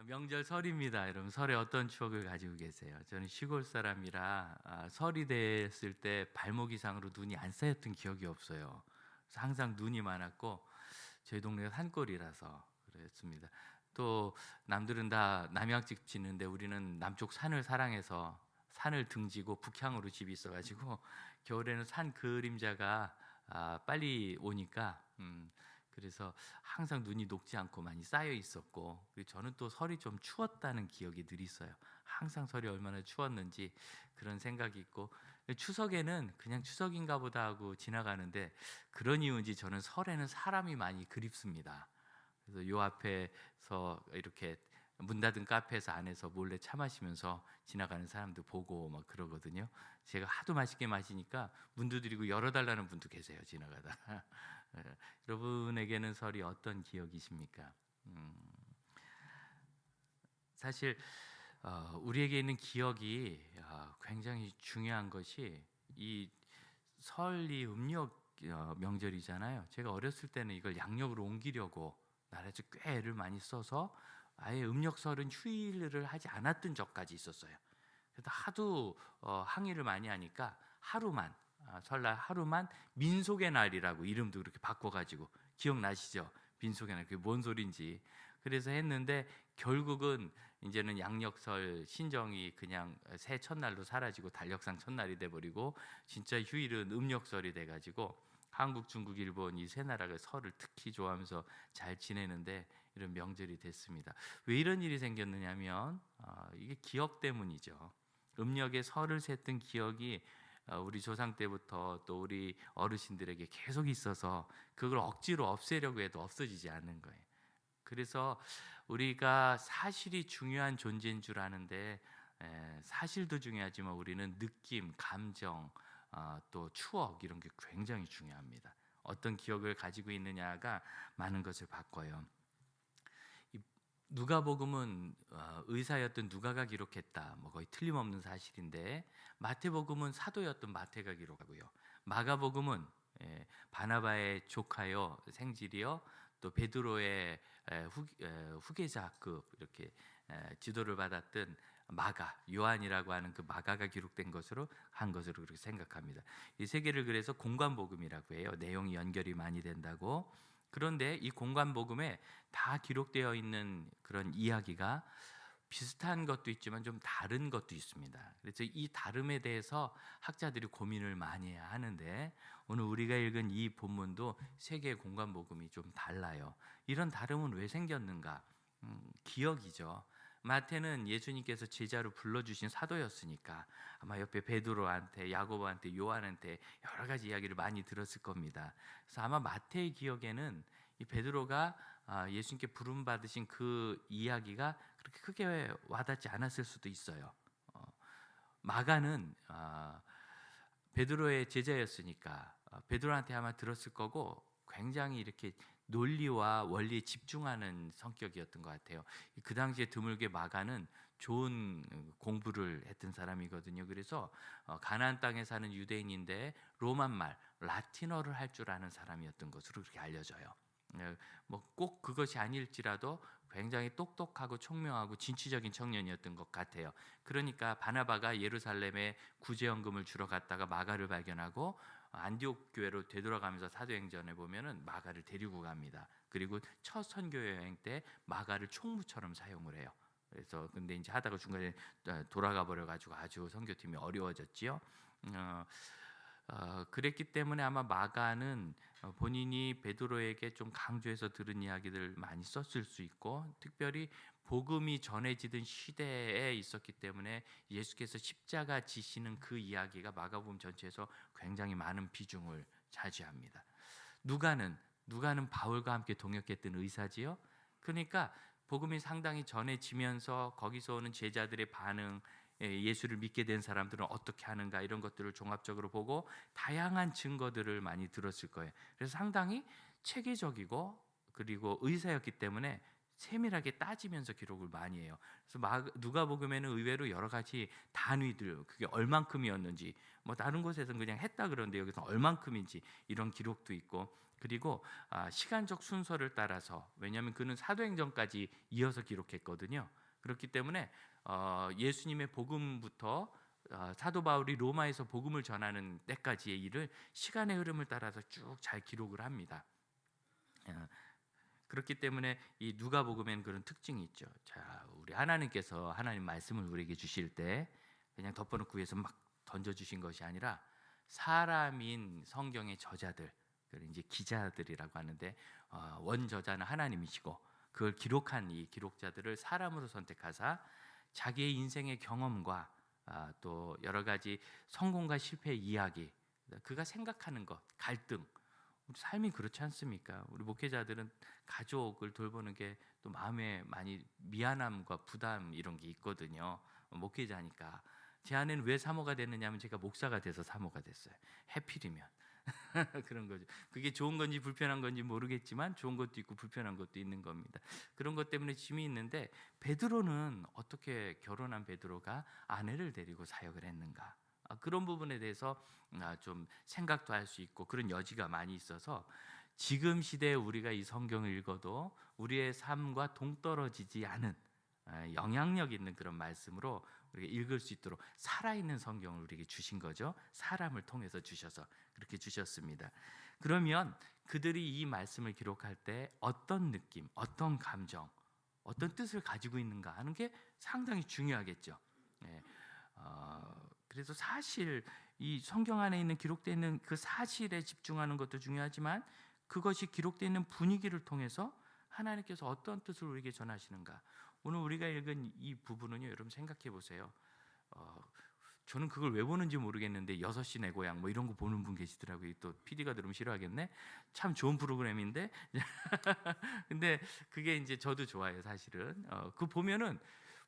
명절 설입니다. 여러분 설에 어떤 추억을 가지고 계세요? 저는 시골 사람이라 설이 됐을 때 발목 이상으로 눈이 안 쌓였던 기억이 없어요. 그래서 항상 눈이 많았고 저희 동네가 산골이라서 그랬습니다. 또 남들은 다 남양집 짓는데 우리는 남쪽 산을 사랑해서 산을 등지고 북향으로 집이 있어가지고 겨울에는 산 그림자가 빨리 오니까 그래서 항상 눈이 녹지 않고 많이 쌓여 있었고, 그리고 저는 또 설이 좀 추웠다는 기억이 늘 있어요. 항상 설이 얼마나 추웠는지 그런 생각이 있고, 추석에는 그냥 추석인가 보다 하고 지나가는데 그런 이유인지 저는 설에는 사람이 많이 그립습니다. 그래서 요 앞에서 이렇게 문 닫은 카페에서 안에서 몰래 차 마시면서 지나가는 사람들 보고 막 그러거든요. 제가 하도 맛있게 마시니까 문 두드리고 열어달라는 분도 계세요, 지나가다가. 예, 여러분에게는 설이 어떤 기억이십니까? 음, 사실 우리에게 있는 기억이 굉장히 중요한 것이 이 설이 음력 명절이잖아요. 제가 어렸을 때는 이걸 양력으로 옮기려고 나라에서 꽤 애를 많이 써서 아예 음력설은 휴일을 하지 않았던 적까지 있었어요. 그래서 하도 항의를 많이 하니까 하루만 설날 하루만 민속의 날이라고 이름도 그렇게 바꿔가지고 기억나시죠? 민속의 날 그게 뭔 소린지. 그래서 했는데 결국은 이제는 양력설 신정이 그냥 새 첫날로 사라지고 달력상 첫날이 돼버리고 진짜 휴일은 음력설이 돼가지고 한국, 중국, 일본 이 세 나라가 설을 특히 좋아하면서 잘 지내는데 이런 명절이 됐습니다. 왜 이런 일이 생겼느냐면 이게 기억 때문이죠. 음력에 설을 셌던 기억이 우리 조상 때부터 또 우리 어르신들에게 계속 있어서 그걸 억지로 없애려고 해도 없어지지 않는 거예요. 그래서 우리가 사실이 중요한 존재인 줄 아는데 사실도 중요하지만 우리는 느낌, 감정, 또 추억 이런 게 굉장히 중요합니다. 어떤 기억을 가지고 있느냐가 많은 것을 바꿔요. 누가복음은 의사였던 누가가 기록했다. 뭐 거의 틀림없는 사실인데 마태복음은 사도였던 마태가 기록하고요. 마가복음은 바나바의 조카요 생질이요 또 베드로의 후계자급 이렇게 지도를 받았던 마가 요한이라고 하는 그 마가가 기록된 것으로 한 것으로 그렇게 생각합니다. 이 세 개를 그래서 공관복음이라고 해요. 내용이 연결이 많이 된다고. 그런데 이 공관복음에 다 기록되어 있는 그런 이야기가 비슷한 것도 있지만 좀 다른 것도 있습니다. 그래서 이 다름에 대해서 학자들이 고민을 많이 해야 하는데 오늘 우리가 읽은 이 본문도 세 개의 공관복음이 좀 달라요. 이런 다름은 왜 생겼는가? 기억이죠. 마태는 예수님께서 제자로 불러주신 사도였으니까 아마 옆에 베드로한테, 야고보한테, 요한한테 여러 가지 이야기를 많이 들었을 겁니다. 그래서 아마 마태의 기억에는 이 베드로가 예수님께 부름 받으신 그 이야기가 그렇게 크게 와닿지 않았을 수도 있어요. 마가는 베드로의 제자였으니까 베드로한테 아마 들었을 거고 굉장히 이렇게 논리와 원리에 집중하는 성격이었던 것 같아요. 그 당시에 드물게 마가는 좋은 공부를 했던 사람이거든요. 그래서 가나안 땅에 사는 유대인인데 로만 말, 라틴어를 할 줄 아는 사람이었던 것으로 그렇게 알려져요. 뭐꼭 그것이 아닐지라도 굉장히 똑똑하고 총명하고 진취적인 청년이었던 것 같아요. 그러니까 바나바가 예루살렘에 구제연금을 주러 갔다가 마가를 발견하고 안디옥 교회로 되돌아가면서 사도행전에 보면은 마가를 데리고 갑니다. 그리고 첫 선교 여행 때 마가를 총무처럼 사용을 해요. 그래서 근데 이제 하다가 중간에 돌아가 버려 가지고 아주 선교팀이 어려워졌지요. 그랬기 때문에 아마 마가는 본인이 베드로에게 좀 강조해서 들은 이야기들 많이 썼을 수 있고 특별히 복음이 전해지던 시대에 있었기 때문에 예수께서 십자가 지시는 그 이야기가 마가복음 전체에서 굉장히 많은 비중을 차지합니다. 누가는 바울과 함께 동역했던 의사지요. 그러니까 복음이 상당히 전해지면서 거기서 오는 제자들의 반응, 예수를 믿게 된 사람들은 어떻게 하는가 이런 것들을 종합적으로 보고 다양한 증거들을 많이 들었을 거예요. 그래서 상당히 체계적이고 그리고 의사였기 때문에 세밀하게 따지면서 기록을 많이 해요. 그래서 누가복음에는 의외로 여러 가지 단위들 그게 얼만큼이었는지 뭐 다른 곳에서는 그냥 했다 그러는데 여기서 얼만큼인지 이런 기록도 있고 그리고 시간적 순서를 따라서, 왜냐하면 그는 사도행전까지 이어서 기록했거든요. 그렇기 때문에 예수님의 복음부터 사도 바울이 로마에서 복음을 전하는 때까지의 일을 시간의 흐름을 따라서 쭉 잘 기록을 합니다. 그렇기 때문에 이 누가복음에는 그런 특징이 있죠. 자, 우리 하나님께서 하나님 말씀을 우리에게 주실 때 그냥 덮어놓고 위에서 막 던져주신 것이 아니라 사람인 성경의 저자들, 그걸 이제 기자들이라고 하는데 원저자는 하나님이시고 그걸 기록한 이 기록자들을 사람으로 선택하사 자기의 인생의 경험과 또 여러 가지 성공과 실패의 이야기, 그가 생각하는 것, 갈등, 우리 삶이 그렇지 않습니까? 우리 목회자들은 가족을 돌보는 게 또 마음에 많이 미안함과 부담 이런 게 있거든요. 목회자니까. 제 아내는 왜 사모가 됐느냐면 제가 목사가 돼서 사모가 됐어요. 해필이면. 그런 거죠. 그게 좋은 건지 불편한 건지 모르겠지만 좋은 것도 있고 불편한 것도 있는 겁니다. 그런 것 때문에 짐이 있는데, 베드로는 어떻게 결혼한 베드로가 아내를 데리고 사역을 했는가? 그런 부분에 대해서 좀 생각도 할 수 있고 그런 여지가 많이 있어서 지금 시대에 우리가 이 성경을 읽어도 우리의 삶과 동떨어지지 않은 영향력 있는 그런 말씀으로 우리가 읽을 수 있도록 살아있는 성경을 우리에게 주신 거죠. 사람을 통해서 주셔서 그렇게 주셨습니다. 그러면 그들이 이 말씀을 기록할 때 어떤 느낌, 어떤 감정, 어떤 뜻을 가지고 있는가 하는 게 상당히 중요하겠죠. 그래서 사실 이 성경 안에 있는 기록되어 있는 그 사실에 집중하는 것도 중요하지만 그것이 기록되어 있는 분위기를 통해서 하나님께서 어떤 뜻을 우리에게 전하시는가. 오늘 우리가 읽은 이 부분은요, 여러분 생각해 보세요. 저는 그걸 왜 보는지 모르겠는데 6시 내 고향 뭐 이런 거 보는 분 계시더라고요. 또 PD가 들으면 싫어하겠네. 참 좋은 프로그램인데 근데 그게 이제 저도 좋아해요, 사실은. 그 보면은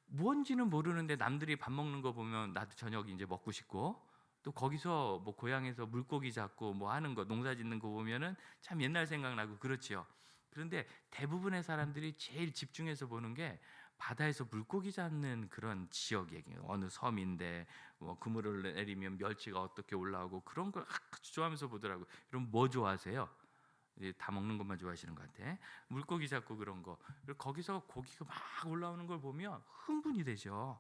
뭔지는 모르는데 남들이 밥 먹는 거 보면 나도 저녁 이제 먹고 싶고, 또 거기서 뭐 고향에서 물고기 잡고 뭐 하는 거, 농사 짓는 거 보면은 참 옛날 생각나고 그렇지요. 그런데 대부분의 사람들이 제일 집중해서 보는 게 바다에서 물고기 잡는 그런 지역 얘기예요. 어느 섬인데 뭐 그물을 내리면 멸치가 어떻게 올라오고 그런 걸 아주 좋아하면서 보더라고요. 여러분 뭐 좋아하세요? 다 먹는 것만 좋아하시는 것 같아. 물고기 잡고 그런 거. 그리고 거기서 고기가 막 올라오는 걸 보면 흥분이 되죠.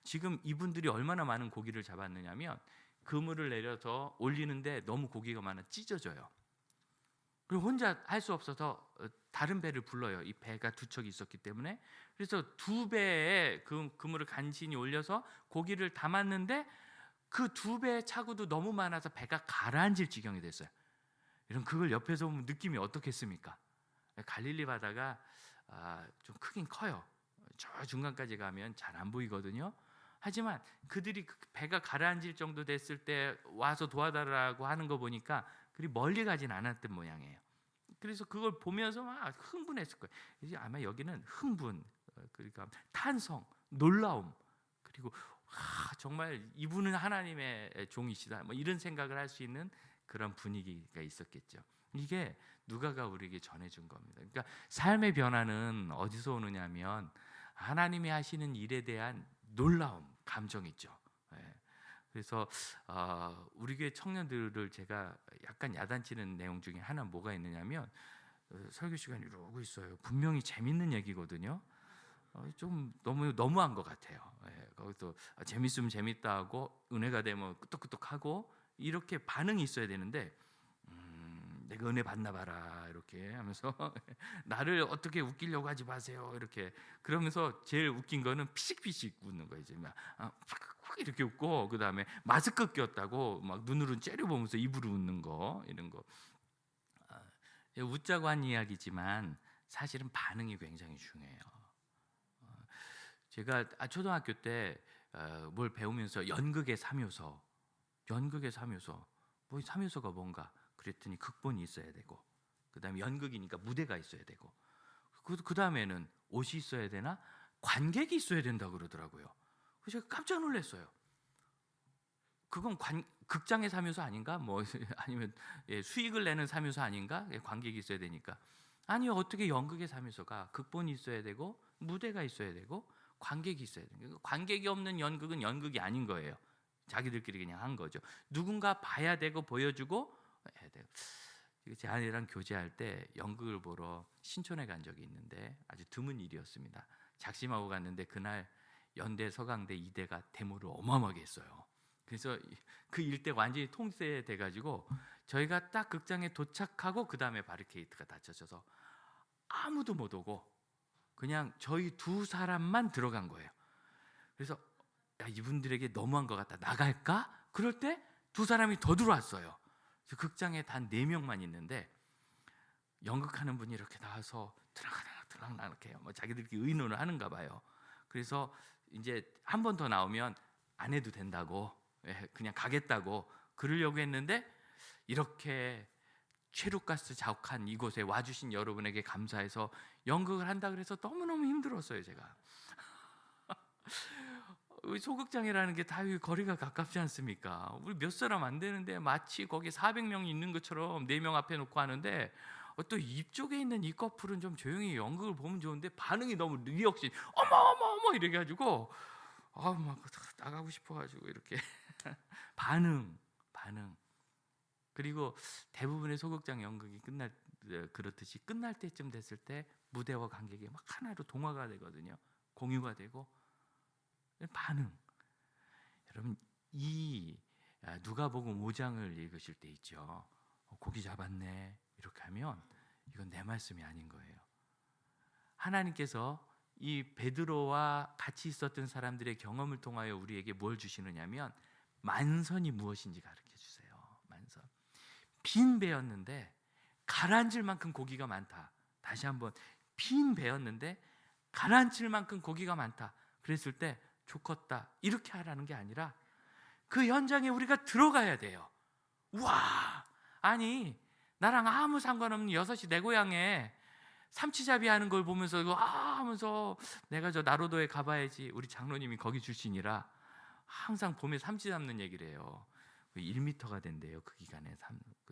지금 이분들이 얼마나 많은 고기를 잡았느냐면 그물을 내려서 올리는데 너무 고기가 많아 찢어져요. 그리고 혼자 할 수 없어서 다른 배를 불러요. 이 배가 두 척이 있었기 때문에. 그래서 두 배의 그물을 간신히 올려서 고기를 담았는데 그 두 배의 차고도 너무 많아서 배가 가라앉을 지경이 됐어요. 이런 그걸 옆에서 보면 느낌이 어떻겠습니까? 갈릴리 바다가 좀 크긴 커요. 저 중간까지 가면 잘 안 보이거든요. 하지만 그들이 배가 가라앉을 정도 됐을 때 와서 도와달라고 하는 거 보니까 그리 멀리 가진 않았던 모양이에요. 그래서 그걸 보면서 막 흥분했을 거예요. 이제 아마 여기는 흥분, 그러니까 탄성, 놀라움, 그리고 정말 이분은 하나님의 종이시다. 뭐 이런 생각을 할 수 있는 그런 분위기가 있었겠죠. 이게 누가가 우리에게 전해준 겁니다. 그러니까 삶의 변화는 어디서 오느냐면 하나님이 하시는 일에 대한 놀라움, 감정 있죠. 그래서 우리 교회 청년들을 제가 약간 야단치는 내용 중에 하나 뭐가 있느냐면 설교 시간이 이러고 있어요. 분명히 재밌는 얘기거든요. 좀 너무한 것 같아요. 거기서 재밌으면 재밌다 하고 은혜가 되면 끄떡끄떡하고 이렇게 반응이 있어야 되는데 내가 은혜 받나 봐라 이렇게 하면서 나를 어떻게 웃기려고 하지 마세요 이렇게 그러면서 제일 웃긴 거는 피식피식 웃는 거예요. 이제 막 이렇게 웃고 그 다음에 마스크 꼈다고 막 눈으로 째려보면서 입으로 웃는 거 이런 거. 웃자고 한 이야기지만 사실은 반응이 굉장히 중요해요. 제가 초등학교 때 뭘 배우면서 연극의 3요소 뭐 3요소가 뭔가 그랬더니 극본이 있어야 되고 그 다음에 연극이니까 무대가 있어야 되고 그 다음에는 옷이 있어야 되나 관객이 있어야 된다 그러더라고요. 그래서 제가 깜짝 놀랐어요. 그건 극장의 3요소 아닌가? 뭐 아니면 수익을 내는 3요소 아닌가? 관객이 있어야 되니까. 아니요, 어떻게 연극의 3요소가 극본이 있어야 되고 무대가 있어야 되고 관객이 있어야 되고, 관객이 없는 연극은 연극이 아닌 거예요. 자기들끼리 그냥 한 거죠. 누군가 봐야 되고 보여주고 해야 돼요. 제 아내랑 교제할 때 연극을 보러 신촌에 간 적이 있는데 아주 드문 일이었습니다. 작심하고 갔는데 그날 연대, 서강대, 이대가 데모를 어마어마하게 했어요. 그래서 그 일대가 완전히 통제돼 가지고 저희가 딱 극장에 도착하고 그 다음에 바리케이트가 닫혀져서 아무도 못 오고 그냥 저희 두 사람만 들어간 거예요. 그래서 야, 이분들에게 너무한 것 같다, 나갈까? 그럴 때 두 사람이 더 들어왔어요. 그래서 극장에 단 4명만 있는데 연극하는 분이 이렇게 나와서 들락날락 이렇게 뭐 자기들끼리 의논을 하는가 봐요. 그래서 이제 한 번 더 나오면 안 해도 된다고, 그냥 가겠다고 그러려고 했는데 이렇게 최루가스 자욱한 이곳에 와주신 여러분에게 감사해서 연극을 한다 그래서 너무너무 힘들었어요. 제가 소극장이라는 게 다 거리가 가깝지 않습니까? 우리 몇 사람 안 되는데 마치 거기 400명이 있는 것처럼 4명 앞에 놓고 하는데 또 이쪽에 있는 이 커플은 좀 조용히 연극을 보면 좋은데 반응이 너무 리액션 어머 이래 가지고 막 나가고 싶어 가지고 이렇게 반응. 그리고 대부분의 소극장 연극이 그렇듯이 끝날 때쯤 됐을 때 무대와 관객이 막 하나로 동화가 되거든요. 공유가 되고 반응. 여러분 이 누가복음 5장을 읽으실 때 있죠. 고기 잡았네 이렇게 하면 이건 내 말씀이 아닌 거예요. 하나님께서 이 베드로와 같이 있었던 사람들의 경험을 통하여 우리에게 뭘 주시느냐면 만선이 무엇인지 가르쳐 주세요. 만선. 빈 배였는데 가라앉을 만큼 고기가 많다. 다시 한번 빈 배였는데 가라앉을 만큼 고기가 많다. 그랬을 때 좋겠다 이렇게 하라는 게 아니라 그 현장에 우리가 들어가야 돼요. 와, 아니 나랑 아무 상관없는 6시 내 고향에 삼치잡이 하는 걸 보면서 하면서 내가 저 나로도에 가봐야지. 우리 장로님이 거기 출신이라 항상 봄에 삼치 잡는 얘기를 해요. 1m가 된대요. 그 기간에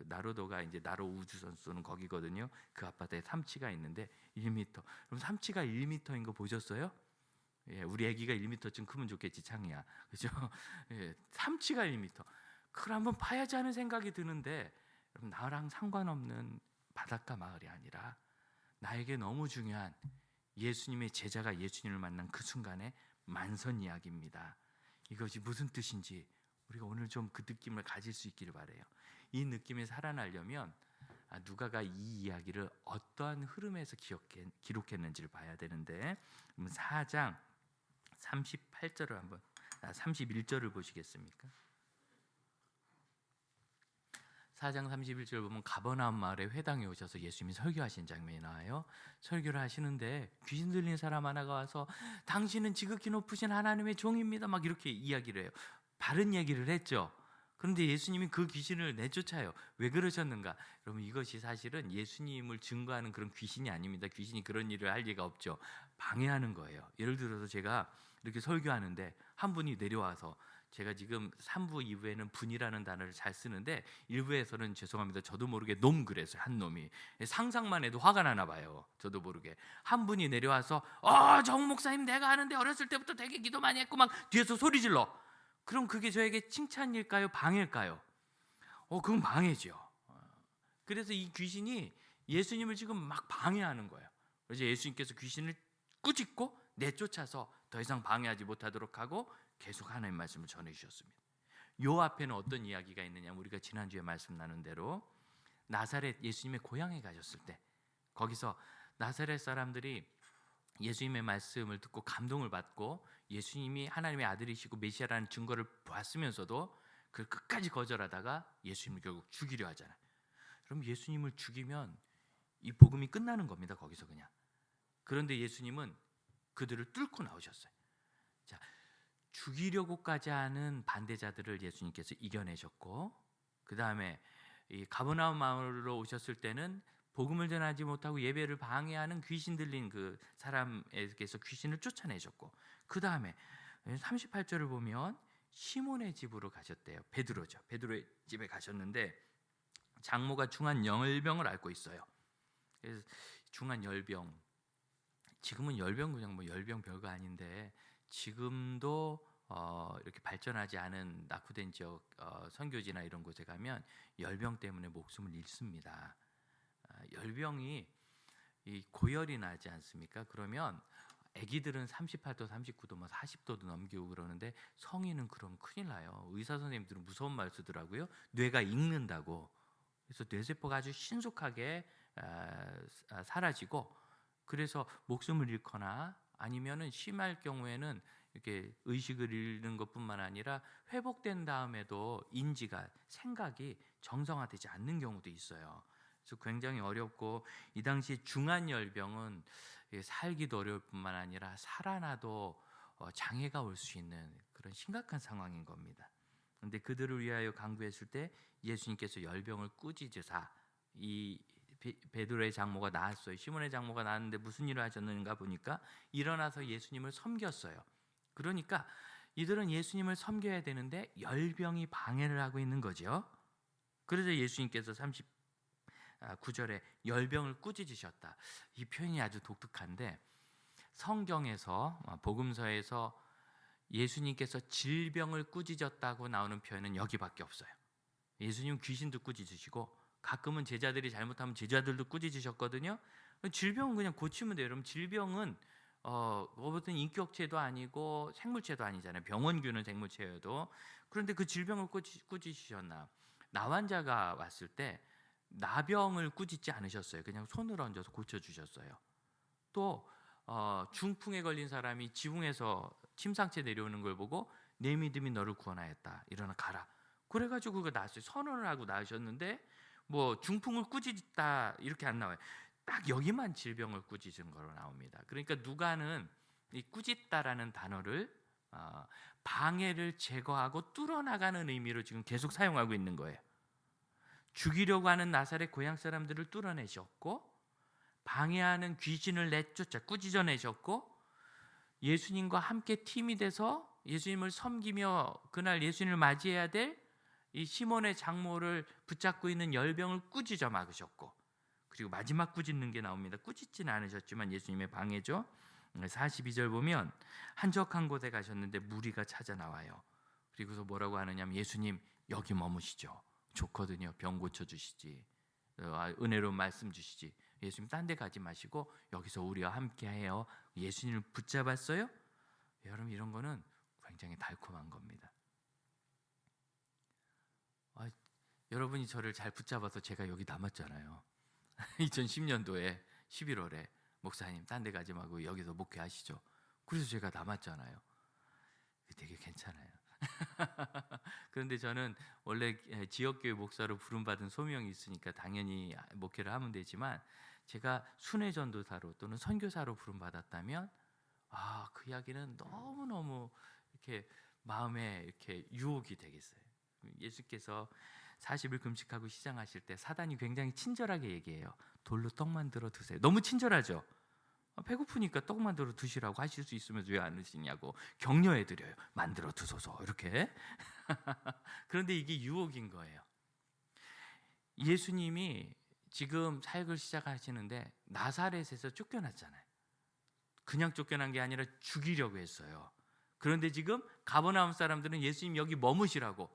나로도가 이제 나로 우주선 쏘는 거기거든요. 그 앞바다에 삼치가 있는데 1m. 그럼 삼치가 1m인 거 보셨어요? 예, 우리 아기가 1m쯤 크면 좋겠지, 창이야. 그죠? 예, 삼치가 1m. 그걸 한번 파야지 하는 생각이 드는데 여러분 나랑 상관없는 바닷가 마을이 아니라 나에게 너무 중요한 예수님의 제자가 예수님을 만난 그 순간의 만선 이야기입니다. 이것이 무슨 뜻인지 우리가 오늘 좀 그 느낌을 가질 수 있기를 바라요. 이 느낌이 살아나려면 누가가 이 이야기를 어떠한 흐름에서 기록했는지를 봐야 되는데 4장 38절을 한번 31절을 보시겠습니까? 4장 31절 보면 가버나움 마을에 회당에 오셔서 예수님이 설교하신 장면이 나와요. 설교를 하시는데 귀신 들린 사람 하나가 와서 당신은 지극히 높으신 하나님의 종입니다 막 이렇게 이야기를 해요. 바른 얘기를 했죠. 그런데 예수님이 그 귀신을 내쫓아요. 왜 그러셨는가? 여러분 이것이 사실은 예수님을 증거하는 그런 귀신이 아닙니다. 귀신이 그런 일을 할 리가 없죠. 방해하는 거예요. 예를 들어서 제가 이렇게 설교하는데 한 분이 내려와서 제가 지금 3부, 2부에는 분이라는 단어를 잘 쓰는데 1부에서는 죄송합니다. 저도 모르게 놈 그랬어요. 한 놈이. 상상만 해도 화가 나나 봐요. 저도 모르게. 한 분이 내려와서 정 목사님 내가 아는데 어렸을 때부터 되게 기도 많이 했고 막 뒤에서 소리 질러. 그럼 그게 저에게 칭찬일까요? 방해일까요? 그건 방해죠. 그래서 이 귀신이 예수님을 지금 막 방해하는 거예요. 그래서 예수님께서 귀신을 꾸짖고 내쫓아서 더 이상 방해하지 못하도록 하고 계속 하나님의 말씀을 전해주셨습니다. 요 앞에는 어떤 이야기가 있느냐, 우리가 지난주에 말씀 나눈 대로 나사렛 예수님의 고향에 가셨을 때 거기서 나사렛 사람들이 예수님의 말씀을 듣고 감동을 받고 예수님이 하나님의 아들이시고 메시아라는 증거를 봤으면서도 그걸 끝까지 거절하다가 예수님을 결국 죽이려 하잖아요. 그럼 예수님을 죽이면 이 복음이 끝나는 겁니다. 거기서 그냥. 그런데 예수님은 그들을 뚫고 나오셨어요. 자, 죽이려고까지 하는 반대자들을 예수님께서 이겨내셨고, 그 다음에 이 가버나움 마을로 오셨을 때는 복음을 전하지 못하고 예배를 방해하는 귀신 들린 그 사람에게서 귀신을 쫓아내셨고, 그 다음에 38절을 보면 시몬의 집으로 가셨대요. 베드로죠. 베드로의 집에 가셨는데 장모가 중한 열병을 앓고 있어요. 그래서 중한 열병, 지금은 열병 그냥 뭐 열병 별거 아닌데 지금도 이렇게 발전하지 않은 낙후된 지역 선교지나 이런 곳에 가면 열병 때문에 목숨을 잃습니다. 열병이 이 고열이 나지 않습니까? 그러면 아기들은 38도, 39도, 뭐 40도도 넘기고 그러는데 성인은 그럼 큰일 나요. 의사 선생님들은 무서운 말 쓰더라고요. 뇌가 익는다고. 그래서 뇌세포가 아주 신속하게 사라지고, 그래서 목숨을 잃거나 아니면은 심할 경우에는 이렇게 의식을 잃는 것뿐만 아니라 회복된 다음에도 인지가, 생각이 정상화되지 않는 경우도 있어요. 그래서 굉장히 어렵고, 이 당시 중환열병은 살기도 어려울 뿐만 아니라 살아나도 장애가 올 수 있는 그런 심각한 상황인 겁니다. 그런데 그들을 위하여 간구했을 때 예수님께서 열병을 꾸짖으사, 이 베드로의 장모가 나았어요. 시몬의 장모가 나았는데 무슨 일을 하셨는가 보니까 일어나서 예수님을 섬겼어요. 그러니까 이들은 예수님을 섬겨야 되는데 열병이 방해를 하고 있는 거죠. 그래서 예수님께서 39절에 열병을 꾸짖으셨다. 이 표현이 아주 독특한데, 성경에서 복음서에서 예수님께서 질병을 꾸짖었다고 나오는 표현은 여기밖에 없어요. 예수님 귀신도 꾸짖으시고 가끔은 제자들이 잘못하면 제자들도 꾸짖으셨거든요. 질병은 그냥 고치면 돼요. 여러분, 질병은 어떤 인격체도 아니고 생물체도 아니잖아요. 병원균은 생물체여도. 그런데 그 질병을 꾸짖으셨나? 나환자가 왔을 때 나병을 꾸짖지 않으셨어요. 그냥 손을 얹어서 고쳐주셨어요. 또 중풍에 걸린 사람이 지붕에서 침상째 내려오는 걸 보고 내 믿음이 너를 구원하였다, 일어나 가라, 그래가지고 그거 나았어요. 선언을 하고 나으셨는데 뭐 중풍을 꾸짖다 이렇게 안 나와요. 딱 여기만 질병을 꾸짖은 거로 나옵니다. 그러니까 누가는 이 꾸짖다라는 단어를 방해를 제거하고 뚫어나가는 의미로 지금 계속 사용하고 있는 거예요. 죽이려고 하는 나사렛 고향 사람들을 뚫어내셨고, 방해하는 귀신을 내쫓아 꾸짖어내셨고, 예수님과 함께 팀이 돼서 예수님을 섬기며 그날 예수님을 맞이해야 될 이 시몬의 장모를 붙잡고 있는 열병을 꾸짖어 막으셨고, 그리고 마지막 꾸짖는 게 나옵니다. 꾸짖지는 않으셨지만 예수님의 방해죠. 42절 보면 한적한 곳에 가셨는데 무리가 찾아 나와요. 그리고서 뭐라고 하느냐면, 예수님 여기 머무시죠. 좋거든요. 병 고쳐주시지, 은혜로운 말씀 주시지. 예수님 딴 데 가지 마시고 여기서 우리와 함께 해요. 예수님을 붙잡았어요. 여러분, 이런 거는 굉장히 달콤한 겁니다. 여러분이 저를 잘 붙잡아서 제가 여기 남았잖아요. 2010년도에 11월에 목사님 딴 데 가지 말고 여기서 목회하시죠. 그래서 제가 남았잖아요. 되게 괜찮아요. 그런데 저는 원래 지역교회 목사로 부름받은 소명이 있으니까 당연히 목회를 하면 되지만, 제가 순회전도사로 또는 선교사로 부름받았다면 그 이야기는 너무너무 이렇게 마음에 이렇게 유혹이 되겠어요. 예수께서 40일 금식하고 시장하실 때 사단이 굉장히 친절하게 얘기해요. 돌로 떡 만들어 드세요. 너무 친절하죠. 배고프니까 떡 만들어 드시라고 하실 수 있으면서 왜 안 드시냐고 격려해 드려요. 만들어 드소서 이렇게. 그런데 이게 유혹인 거예요. 예수님이 지금 사역을 시작하시는데 나사렛에서 쫓겨났잖아요. 그냥 쫓겨난 게 아니라 죽이려고 했어요. 그런데 지금 가버나움 사람들은 예수님 여기 머무시라고,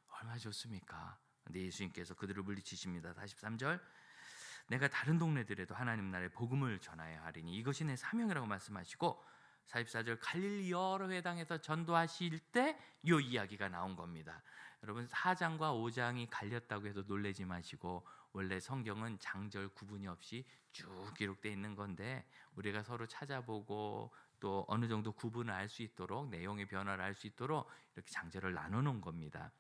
얼마나 좋습니까? 근데 예수님께서 그들을 물리치십니다. 43절, 내가 다른 동네들에도 하나님 나라의 복음을 전하여야 하리니 이것이 내 사명이라고 말씀하시고, 44절, 갈릴리 여러 회당에서 전도하실 때 이 이야기가 나온 겁니다. 여러분, 4장과 5장이 갈렸다고 해서 놀라지 마시고, 원래 성경은 장절 구분이 없이 쭉 기록되어 있는 건데, 우리가 서로 찾아보고 또 어느 정도 구분을 알 수 있도록, 내용의 변화를 알 수 있도록 이렇게 장절을 나눠놓은 겁니다.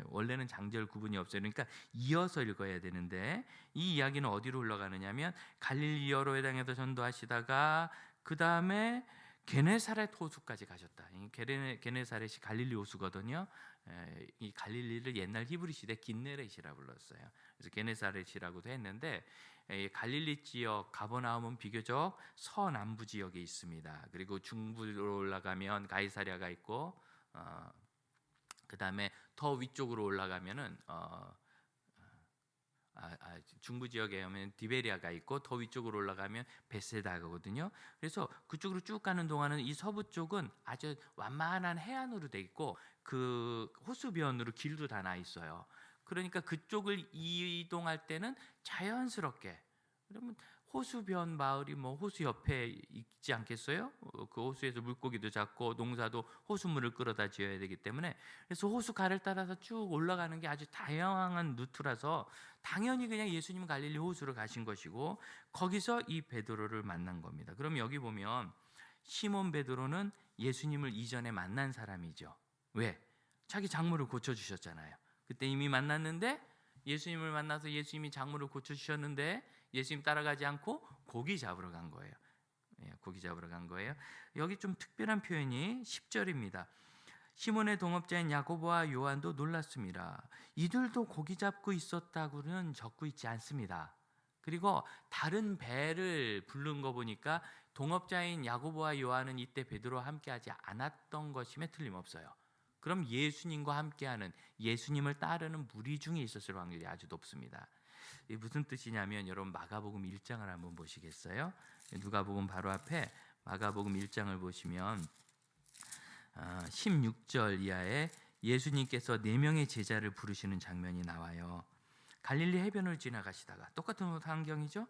원래는 장절 구분이 없어요. 그러니까 이어서 읽어야 되는데, 이 이야기는 어디로 흘러가느냐면 갈릴리 여러 회당에서 전도하시다가 그 다음에 게네사렛 호수까지 가셨다. 게네사렛이 갈릴리 호수거든요. 이 갈릴리를 옛날 히브리 시대 긴네렛이라 불렀어요. 그래서 게네사렛이라고도 했는데, 갈릴리 지역 가버나움은 비교적 서남부 지역에 있습니다. 그리고 중부로 올라가면 가이사랴가 있고, 그 다음에 더 위쪽으로 올라가면은 중부 지역에 오면 디베리아가 있고, 더 위쪽으로 올라가면 베세다거든요. 그래서 그쪽으로 쭉 가는 동안은 이 서부 쪽은 아주 완만한 해안으로 돼 있고, 그 호수변으로 길도 다 나 있어요. 그러니까 그쪽을 이동할 때는 자연스럽게 그러면 호수변 마을이 뭐 호수 옆에 있지 않겠어요? 그 호수에서 물고기도 잡고 농사도 호수물을 끌어다 지어야 되기 때문에, 그래서 호수 가를 따라서 쭉 올라가는 게 아주 다양한 루트라서 당연히 그냥 예수님은 갈릴리 호수로 가신 것이고 거기서 이 베드로를 만난 겁니다. 그럼 여기 보면 시몬 베드로는 예수님을 이전에 만난 사람이죠. 왜? 자기 작물을 고쳐주셨잖아요. 그때 이미 만났는데, 예수님을 만나서 예수님이 작물을 고쳐주셨는데 예수님 따라가지 않고 고기 잡으러 간 거예요. 고기 잡으러 간 거예요. 여기 좀 특별한 표현이 10절입니다. 시몬의 동업자인 야고보와 요한도 놀랐습니다. 이들도 고기 잡고 있었다고는 적고 있지 않습니다. 그리고 다른 배를 부른 거 보니까 동업자인 야고보와 요한은 이때 베드로와 함께하지 않았던 것임에 틀림없어요. 그럼 예수님과 함께하는, 예수님을 따르는 무리 중에 있었을 확률이 아주 높습니다. 이게 무슨 뜻이냐면, 여러분 마가복음 1장을 한번 보시겠어요? 누가복음 바로 앞에 마가복음 1장을 보시면 16절 이하에 예수님께서 4명의 제자를 부르시는 장면이 나와요. 갈릴리 해변을 지나가시다가, 똑같은 환경이죠.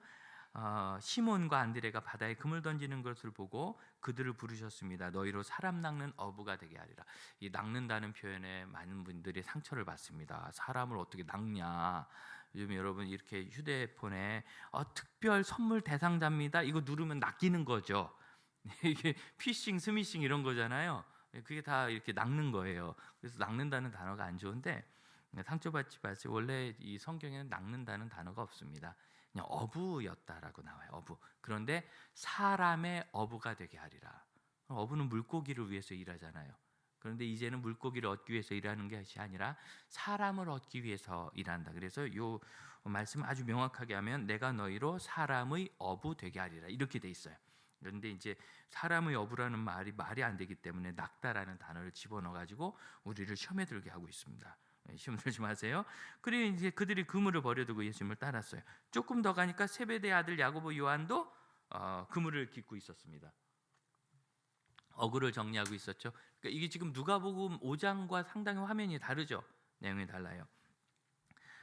시몬과 안드레가 바다에 금을 던지는 것을 보고 그들을 부르셨습니다. 너희로 사람 낚는 어부가 되게 하리라. 이 낚는다는 표현에 많은 분들이 상처를 받습니다. 사람을 어떻게 낚냐. 요즘 여러분 이렇게 휴대폰에 특별 선물 대상자입니다, 이거 누르면 낚이는 거죠. 이게 피싱, 스미싱 이런 거잖아요. 그게 다 이렇게 낚는 거예요. 그래서 낚는다는 단어가 안 좋은데 상처받지 마세요. 원래 이 성경에는 낚는다는 단어가 없습니다. 그냥 어부였다라고 나와요. 어부. 그런데 사람의 어부가 되게 하리라. 어부는 물고기를 위해서 일하잖아요. 그런데 이제는 물고기를 얻기 위해서 일하는 것이 아니라 사람을 얻기 위해서 일한다. 그래서 이 말씀 아주 명확하게 하면 내가 너희로 사람의 어부 되게 하리라, 이렇게 돼 있어요. 그런데 이제 사람의 어부라는 말이 안 되기 때문에 낚다라는 단어를 집어넣어 가지고 우리를 시험에 들게 하고 있습니다. 시험 들지 마세요. 그리고 이제 그들이 그물을 버려두고 예수님을 따랐어요. 조금 더 가니까 세베대의 아들 야고보 요한도 그물을 깃고 있었습니다. 어구를 정리하고 있었죠. 그러니까 이게 지금 누가복음 5장과 상당히 화면이 다르죠. 내용이 달라요.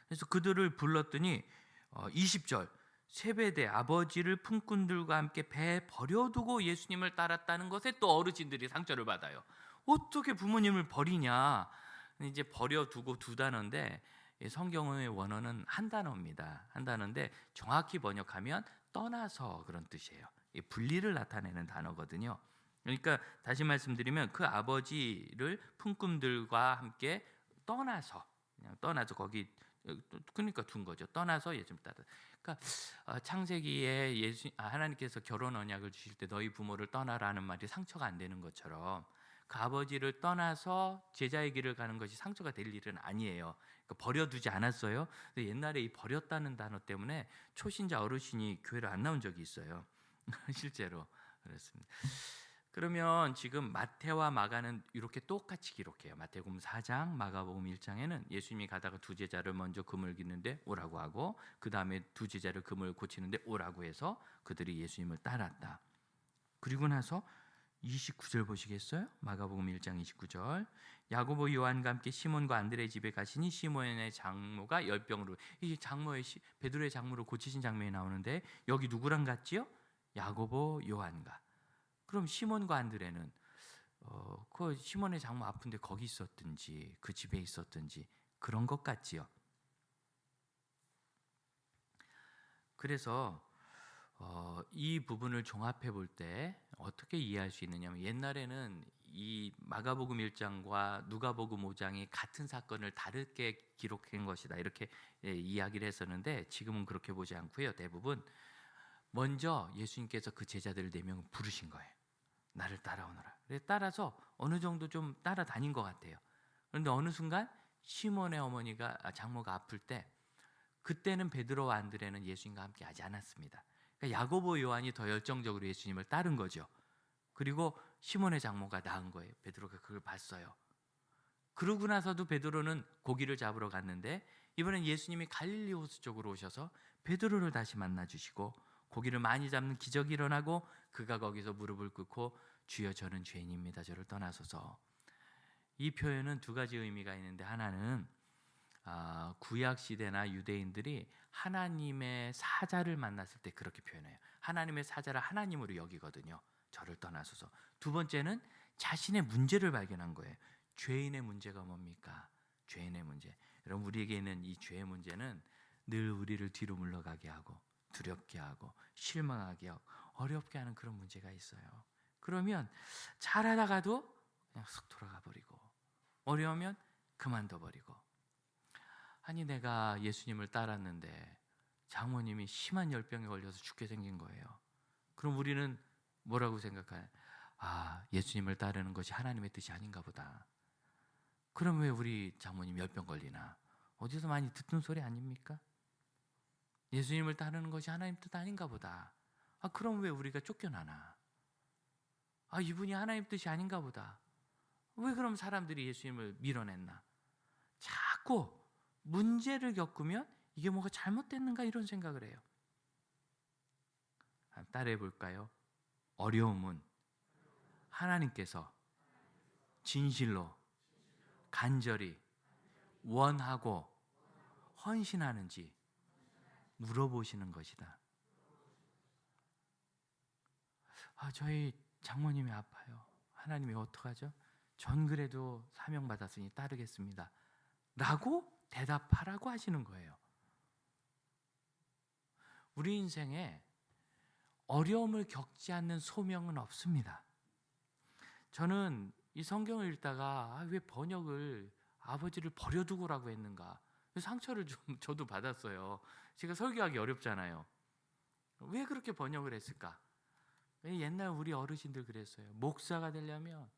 그래서 그들을 불렀더니 20절 세베대 아버지를 품꾼들과 함께 배에 버려두고 예수님을 따랐다는 것에 또 어르신들이 상처를 받아요. 어떻게 부모님을 버리냐. 이제 버려두고 두 단어인데 성경의 원어는 한 단어입니다. 한 단어인데 정확히 번역하면 떠나서 그런 뜻이에요. 분리를 나타내는 단어거든요. 그러니까 다시 말씀드리면 그 아버지를 품꾼들과 함께 떠나서, 그냥 떠나서 거기, 그러니까 둔 거죠. 떠나서 예수님 따라. 그러니까 창세기에 하나님께서 결혼 언약을 주실 때 너희 부모를 떠나라는 말이 상처가 안 되는 것처럼 그 아버지를 떠나서 제자의 길을 가는 것이 상처가 될 일은 아니에요. 그러니까 버려두지 않았어요. 근데 옛날에 이 버렸다는 단어 때문에 초신자 어르신이 교회를 안 나온 적이 있어요. 실제로 그렇습니다. 그러면 지금 마태와 마가는 이렇게 똑같이 기록해요. 마태복음 4장, 마가복음 1장에는 예수님이 가다가 두 제자를 먼저 그물 깃는데 오라고 하고 그 다음에 두 제자를 그물 고치는데 오라고 해서 그들이 예수님을 따랐다. 그리고 나서 29절 보시겠어요? 마가복음 1장 29절 야고보 요한과 함께 시몬과 안드레 집에 가시니 시몬의 장모가 열병으로, 이 장모의 베드로의 장모를 고치신 장면이 나오는데 여기 누구랑 같지요? 야고보 요한과. 그럼 시몬과 안드레는 그 시몬의 장모 아픈데 거기 있었든지 그 집에 있었든지 그런 것 같지요. 그래서 이 부분을 종합해 볼 때 어떻게 이해할 수 있느냐면, 옛날에는 이 마가복음 1장과 누가복음 5장이 같은 사건을 다르게 기록한 것이다, 이렇게 이야기를 했었는데 지금은 그렇게 보지 않고요. 대부분 먼저 예수님께서 그 제자들 4명을 부르신 거예요. 나를 따라오너라. 따라서 어느 정도 좀 따라다닌 것 같아요. 그런데 어느 순간 시몬의 어머니가, 장모가 아플 때, 그때는 베드로와 안드레는 예수님과 함께 하지 않았습니다. 그러니까 야고보 요한이 더 열정적으로 예수님을 따른 거죠. 그리고 시몬의 장모가 나은 거예요. 베드로가 그걸 봤어요. 그러고 나서도 베드로는 고기를 잡으러 갔는데 이번엔 예수님이 갈릴리 호수 쪽으로 오셔서 베드로를 다시 만나 주시고 고기를 많이 잡는 기적이 일어나고 그가 거기서 무릎을 꿇고 주여 저는 죄인입니다, 저를 떠나소서. 이 표현은 두 가지 의미가 있는데, 하나는 구약 시대나 유대인들이 하나님의 사자를 만났을 때 그렇게 표현해요. 하나님의 사자를 하나님으로 여기거든요. 저를 떠나소서. 두 번째는 자신의 문제를 발견한 거예요. 죄인의 문제가 뭡니까? 죄인의 문제. 여러분, 우리에게 있는 이 죄의 문제는 늘 우리를 뒤로 물러가게 하고 두렵게 하고 실망하게 하고 어렵게 하는 그런 문제가 있어요. 그러면 잘하다가도 그냥 쑥 돌아가 버리고, 어려우면 그만둬 버리고. 아니, 내가 예수님을 따랐는데 장모님이 심한 열병에 걸려서 죽게 생긴 거예요. 그럼 우리는 뭐라고 생각하냐? 예수님을 따르는 것이 하나님의 뜻이 아닌가 보다. 그럼 왜 우리 장모님 열병 걸리나? 어디서 많이 듣던 소리 아닙니까? 예수님을 따르는 것이 하나님 뜻 아닌가 보다. 그럼 왜 우리가 쫓겨나나? 이분이 하나님 뜻이 아닌가 보다. 왜 그럼 사람들이 예수님을 밀어냈나? 자꾸 문제를 겪으면 이게 뭐가 잘못됐는가 이런 생각을 해요. 따라해 볼까요? 어려움은 하나님께서 진실로 간절히 원하고 헌신하는지 물어보시는 것이다. 저희 장모님이 아파요. 하나님이 어떡하죠? 전 그래도 사명받았으니 따르겠습니다 라고 대답하라고 하시는 거예요. 우리 인생에 어려움을 겪지 않는 소명은 없습니다. 저는 이 성경을 읽다가 왜 번역을 아버지를 버려두고라고 했는가, 상처를 좀 저도 받았어요. 제가 설교하기 어렵잖아요. 왜 그렇게 번역을 했을까? 옛날 우리 어르신들 그랬어요. 목사가 되려면,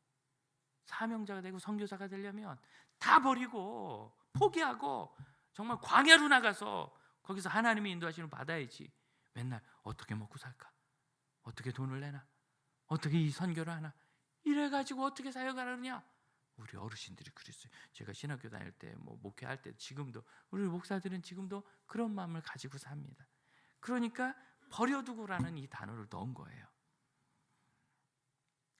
사명자가 되고 선교사가 되려면 다 버리고 포기하고 정말 광야로 나가서 거기서 하나님이 인도하시는 받아야지. 맨날 어떻게 먹고 살까? 어떻게 돈을 내나? 어떻게 이 선교를 하나? 이래가지고 어떻게 사역을 하느냐? 우리 어르신들이 그랬어요. 제가 신학교 다닐 때, 목회할 때, 지금도 우리 목사들은 지금도 그런 마음을 가지고 삽니다. 그러니까 버려두고라는 이 단어를 넣은 거예요.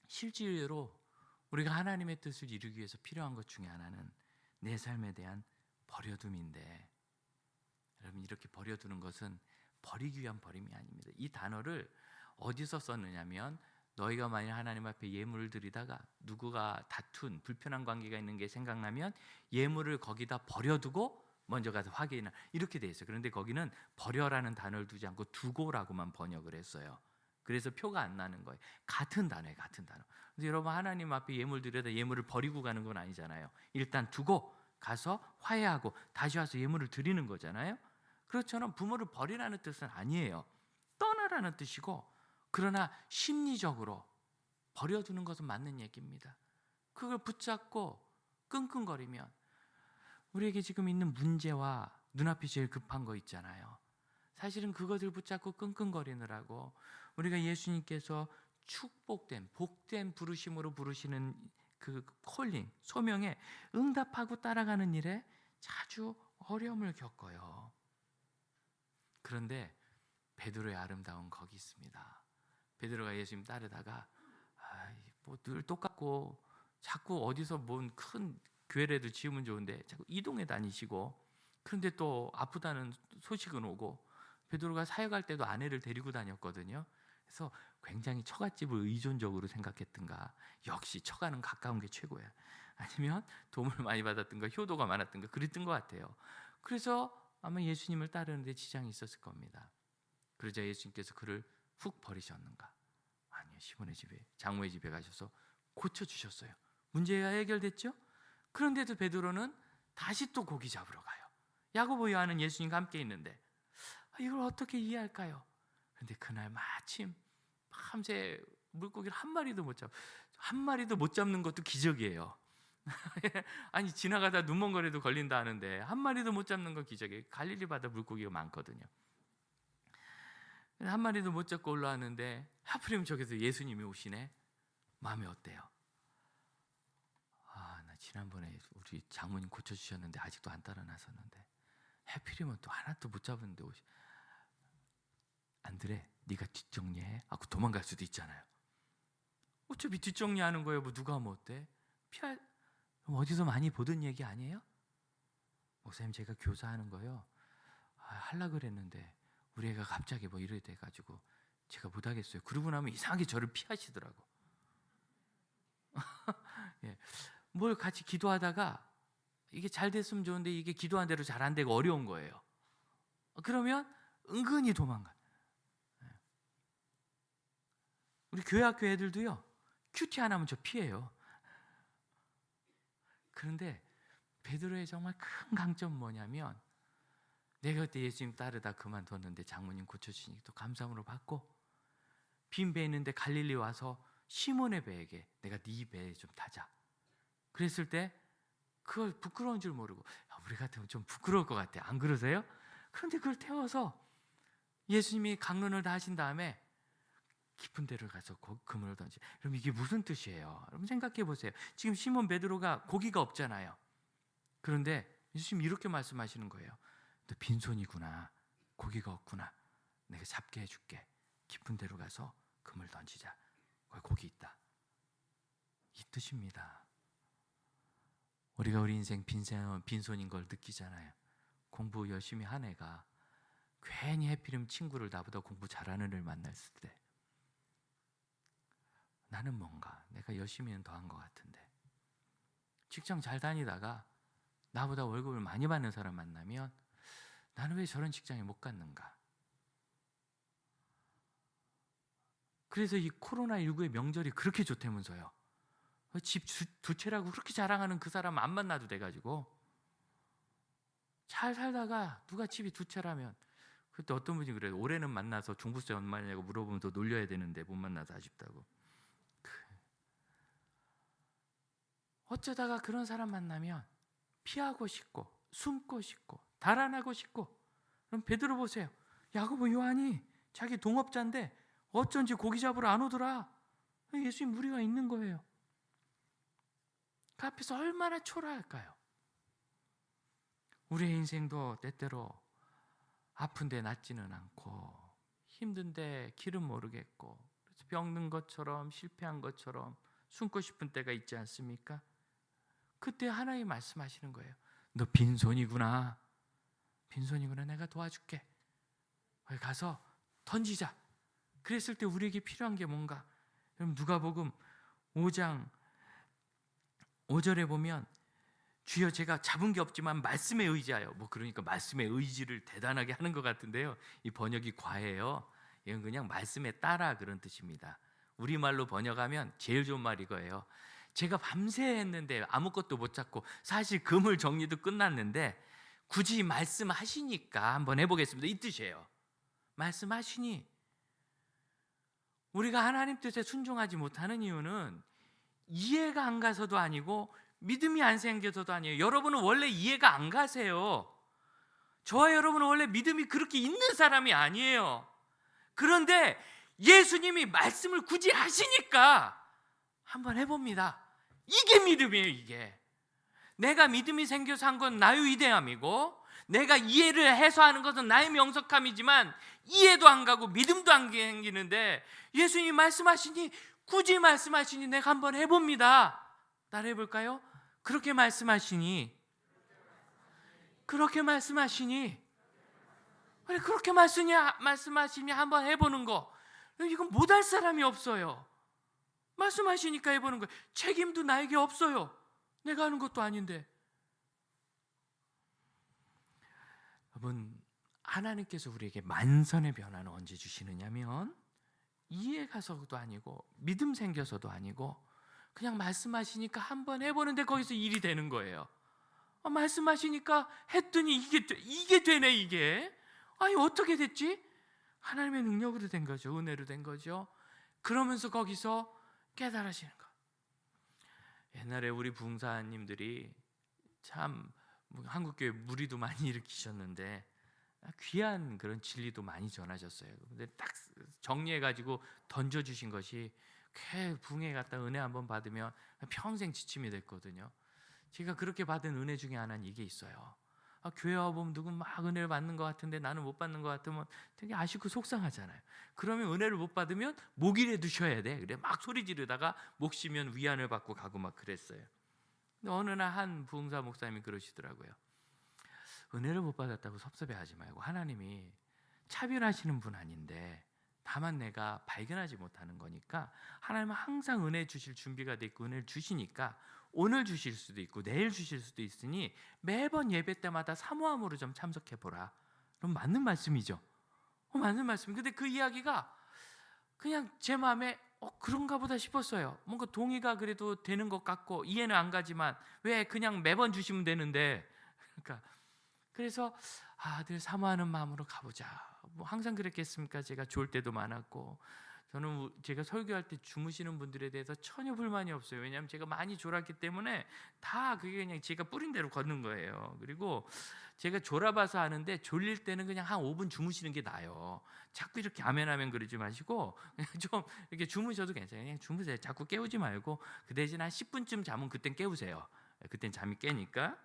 실제로 우리가 하나님의 뜻을 이루기 위해서 필요한 것 중에 하나는 내 삶에 대한 버려둠인데, 여러분, 이렇게 버려두는 것은 버리기 위한 버림이 아닙니다. 이 단어를 어디서 썼느냐면, 너희가 만일 하나님 앞에 예물을 드리다가 누구가 다툰 불편한 관계가 있는 게 생각나면 예물을 거기다 버려두고 먼저 가서 확인을, 이렇게 돼 있어요. 그런데 거기는 버려라는 단어를 두지 않고 두고라고만 번역을 했어요. 그래서 표가 안 나는 거예요. 같은 단어예요, 같은 단어. 근데 여러분, 하나님 앞에 예물 드려다 예물을 버리고 가는 건 아니잖아요. 일단 두고 가서 화해하고 다시 와서 예물을 드리는 거잖아요. 그렇처럼 부모를 버리라는 뜻은 아니에요. 떠나라는 뜻이고, 그러나 심리적으로 버려두는 것은 맞는 얘기입니다. 그걸 붙잡고 끙끙거리면 우리에게 지금 있는 문제와 눈앞이 제일 급한 거 있잖아요. 사실은 그것을 붙잡고 끙끙거리느라고 우리가 예수님께서 축복된, 복된 부르심으로 부르시는 그 콜링, 소명에 응답하고 따라가는 일에 자주 어려움을 겪어요. 그런데 베드로의 아름다운 거기 있습니다. 베드로가 예수님 따르다가 늘 똑같고 자꾸 어디서 뭔 큰 교회라도 지으면 좋은데 자꾸 이동해 다니시고, 그런데 또 아프다는 소식은 오고, 베드로가 사역할 때도 아내를 데리고 다녔거든요. 그래서 굉장히 처갓집을 의존적으로 생각했던가, 역시 처가는 가까운 게 최고야, 아니면 도움을 많이 받았던가 효도가 많았던가 그랬던 것 같아요. 그래서 아마 예수님을 따르는데 지장이 있었을 겁니다. 그러자 예수님께서 그를 훅 버리셨는가? 아니요, 시몬의 집에, 장모의 집에 가셔서 고쳐주셨어요. 문제가 해결됐죠? 그런데도 베드로는 다시 또 고기 잡으러 가요. 야고보, 요한은 예수님과 함께 있는데 이걸 어떻게 이해할까요? 그런데 그날 마침 밤새 물고기를 한 마리도 못 잡는 것도 기적이에요. 아니, 지나가다 눈먼거리도 걸린다 하는데 한 마리도 못 잡는 건 기적이에요. 갈릴리 바다 물고기가 많거든요. 한 마리도 못 잡고 올라왔는데 하필이면 저기서 예수님이 오시네. 마음이 어때요? 나 지난번에 우리 장모님 고쳐주셨는데 아직도 안 따라 나섰는데, 하필이면 또 하나도 못 잡았는데 안드레, 네가 뒷정리해 하고 도망갈 수도 있잖아요. 어차피 뒷정리하는 거예요. 누가 하면 어때? 어디서 많이 보던 얘기 아니에요? 목사님 제가 교사하는 거요. 하려고 그랬는데 우리 애가 갑자기 뭐 이래 돼가지고 제가 못하겠어요. 그러고 나면 이상하게 저를 피하시더라고. 예. 뭘 같이 기도하다가 이게 잘 됐으면 좋은데 이게 기도한 대로 잘 안 되고 어려운 거예요. 그러면 은근히 도망가. 우리 교회 학교 애들도요, 큐티 하나면 저 피해요. 그런데 베드로의 정말 큰 강점은 뭐냐면, 내가 그때 예수님 따르다 그만뒀는데 장모님 고쳐주시니 또 감사함으로 받고, 빈 배 있는데 갈릴리 와서 시몬의 배에게 내가 네 배에 좀 타자. 그랬을 때 그걸 부끄러운 줄 모르고, 우리 같으면 좀 부끄러울 것 같아. 안 그러세요? 그런데 그걸 태워서 예수님이 강론을 다 하신 다음에 깊은 데를 가서 그물을 던지. 그럼 이게 무슨 뜻이에요? 여러분 생각해 보세요. 지금 시몬 베드로가 고기가 없잖아요. 그런데 예수님 이렇게 말씀하시는 거예요. 너 빈손이구나. 고기가 없구나. 내가 잡게 해줄게. 깊은 데로 가서 그물 던지자. 거기 고기 있다. 이 뜻입니다. 우리가 우리 인생 빈손인 걸 느끼잖아요. 공부 열심히 한 애가 괜히 해피름 친구를 나보다 공부 잘하는 애를 만났을 때, 나는 뭔가 내가 열심히는 더한 것 같은데, 직장 잘 다니다가 나보다 월급을 많이 받는 사람 만나면 나는 왜 저런 직장에 못 갔는가? 그래서 이 코로나19의 명절이 그렇게 좋다면서요. 집 두 채라고 그렇게 자랑하는 그 사람 안 만나도 돼가지고, 잘 살다가 누가 집이 두 채라면, 그때 어떤 분이 그래요. 올해는 만나서 종부세 얼마냐고 물어보면 더 놀려야 되는데 못 만나서 아쉽다고. 어쩌다가 그런 사람 만나면 피하고 싶고 숨고 싶고 달아나고 싶고. 그럼 베드로 보세요. 야고보 요한이 자기 동업자인데 어쩐지 고기 잡으러 안 오더라. 예수님 무리가 있는 거예요. 그 앞에서 얼마나 초라할까요? 우리의 인생도 때때로 아픈데 낫지는 않고, 힘든데 길은 모르겠고, 병든 것처럼 실패한 것처럼 숨고 싶은 때가 있지 않습니까? 그때 하나님 말씀하시는 거예요. 너 빈손이구나. 빈손이구나. 내가 도와줄게. 거기 가서 던지자. 그랬을 때 우리에게 필요한 게 뭔가? 여러분 누가복음 5장 5절에 보면, 주여 제가 잡은 게 없지만 말씀에 의지하여, 그러니까 말씀에 의지를 대단하게 하는 것 같은데요, 이 번역이 과해요. 이건 그냥 말씀에 따라 그런 뜻입니다. 우리말로 번역하면 제일 좋은 말이 이거예요. 제가 밤새 했는데 아무것도 못 찾고, 사실 그물 정리도 끝났는데 굳이 말씀하시니까 한번 해보겠습니다, 이 뜻이에요. 말씀하시니 우리가 하나님 뜻에 순종하지 못하는 이유는 이해가 안 가서도 아니고 믿음이 안 생겨서도 아니에요. 여러분은 원래 이해가 안 가세요. 저와 여러분은 원래 믿음이 그렇게 있는 사람이 아니에요. 그런데 예수님이 말씀을 굳이 하시니까 한번 해봅니다. 이게 믿음이에요. 이게 내가 믿음이 생겨서 한 건 나의 위대함이고, 내가 이해를 해서 하는 것은 나의 명석함이지만 이해도 안 가고 믿음도 안 생기는데, 예수님이 말씀하시니, 굳이 말씀하시니 내가 한번 해봅니다. 따라 해볼까요? 그렇게 말씀하시니, 그렇게 말씀하시니, 그렇게 말씀하시니 한번 해보는 거, 이건 못할 사람이 없어요. 말씀하시니까 해보는 거예요. 책임도 나에게 없어요. 내가 하는 것도 아닌데. 여러분, 하나님께서 우리에게 만선의 변화는 언제 주시느냐면, 이해 가서도 아니고 믿음 생겨서도 아니고, 그냥 말씀하시니까 한번 해보는데 거기서 일이 되는 거예요. 말씀하시니까 했더니 이게 되네. 이게 아니 어떻게 됐지? 하나님의 능력으로 된 거죠. 은혜로 된 거죠. 그러면서 거기서 깨달으시는 거. 옛날에 우리 부흥사님들이 참 한국교회 무리도 많이 일으키셨는데 귀한 그런 진리도 많이 전하셨어요. 근데 딱 정리해가지고 던져주신 것이, 부흥회 갔다 은혜 한번 받으면 평생 지침이 됐거든요. 제가 그렇게 받은 은혜 중에 하나는 이게 있어요. 교회 와보면 누군 막 은혜를 받는 것 같은데 나는 못 받는 것 같으면 되게 아쉽고 속상하잖아요. 그러면 은혜를 못 받으면 목일에 두셔야 돼. 그래 막 소리 지르다가 목 쉬면 위안을 받고 가고 막 그랬어요. 근데 어느 날 한 부흥사 목사님이 그러시더라고요. 은혜를 못 받았다고 섭섭해하지 말고, 하나님이 차별하시는 분 아닌데 다만 내가 발견하지 못하는 거니까 하나님은 항상 은혜 주실 준비가 돼 있고 은혜를 주시니까 오늘 주실 수도 있고 내일 주실 수도 있으니 매번 예배 때마다 사모함으로 좀 참석해 보라. 그럼 맞는 말씀이죠. 맞는 말씀. 근데 그 이야기가 그냥 제 마음에 그런가 보다 싶었어요. 뭔가 동의가 그래도 되는 것 같고 이해는 안 가지만 왜 그냥 매번 주시면 되는데, 그러니까 그래서 늘 사모하는 마음으로 가보자. 뭐 항상 그랬겠습니까? 제가 좋을 때도 많았고, 저는 제가 설교할 때 주무시는 분들에 대해서 전혀 불만이 없어요. 왜냐하면 제가 많이 졸았기 때문에 다 그게 그냥 제가 뿌린 대로 걷는 거예요. 그리고 제가 졸아봐서 아는데 졸릴 때는 그냥 한 5분 주무시는 게 나아요. 자꾸 이렇게 아멘 그러지 마시고 그냥 좀 이렇게 주무셔도 괜찮아요. 그냥 주무세요. 자꾸 깨우지 말고 그 대신 한 10분쯤 자면 그땐 깨우세요. 그땐 잠이 깨니까.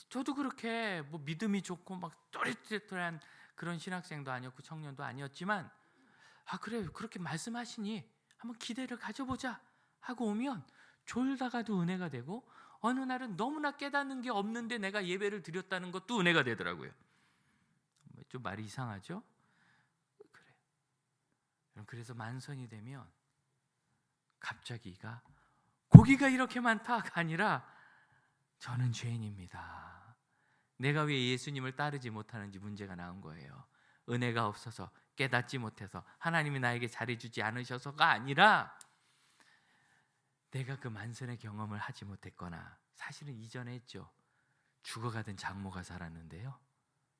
저도 그렇게 뭐 믿음이 좋고 막 또렷한 그런 신학생도 아니었고 청년도 아니었지만 그래 그렇게 말씀하시니 한번 기대를 가져보자 하고 오면 졸다가도 은혜가 되고, 어느 날은 너무나 깨닫는 게 없는데 내가 예배를 드렸다는 것도 은혜가 되더라고요. 좀 말이 이상하죠? 그래. 그래서 만선이 되면 갑자기가 고기가 이렇게 많다가 아니라 저는 죄인입니다. 내가 왜 예수님을 따르지 못하는지 문제가 나온 거예요. 은혜가 없어서, 깨닫지 못해서, 하나님이 나에게 잘해주지 않으셔서가 아니라 내가 그 만선의 경험을 하지 못했거나, 사실은 이전에 했죠. 죽어가던 장모가 살았는데요,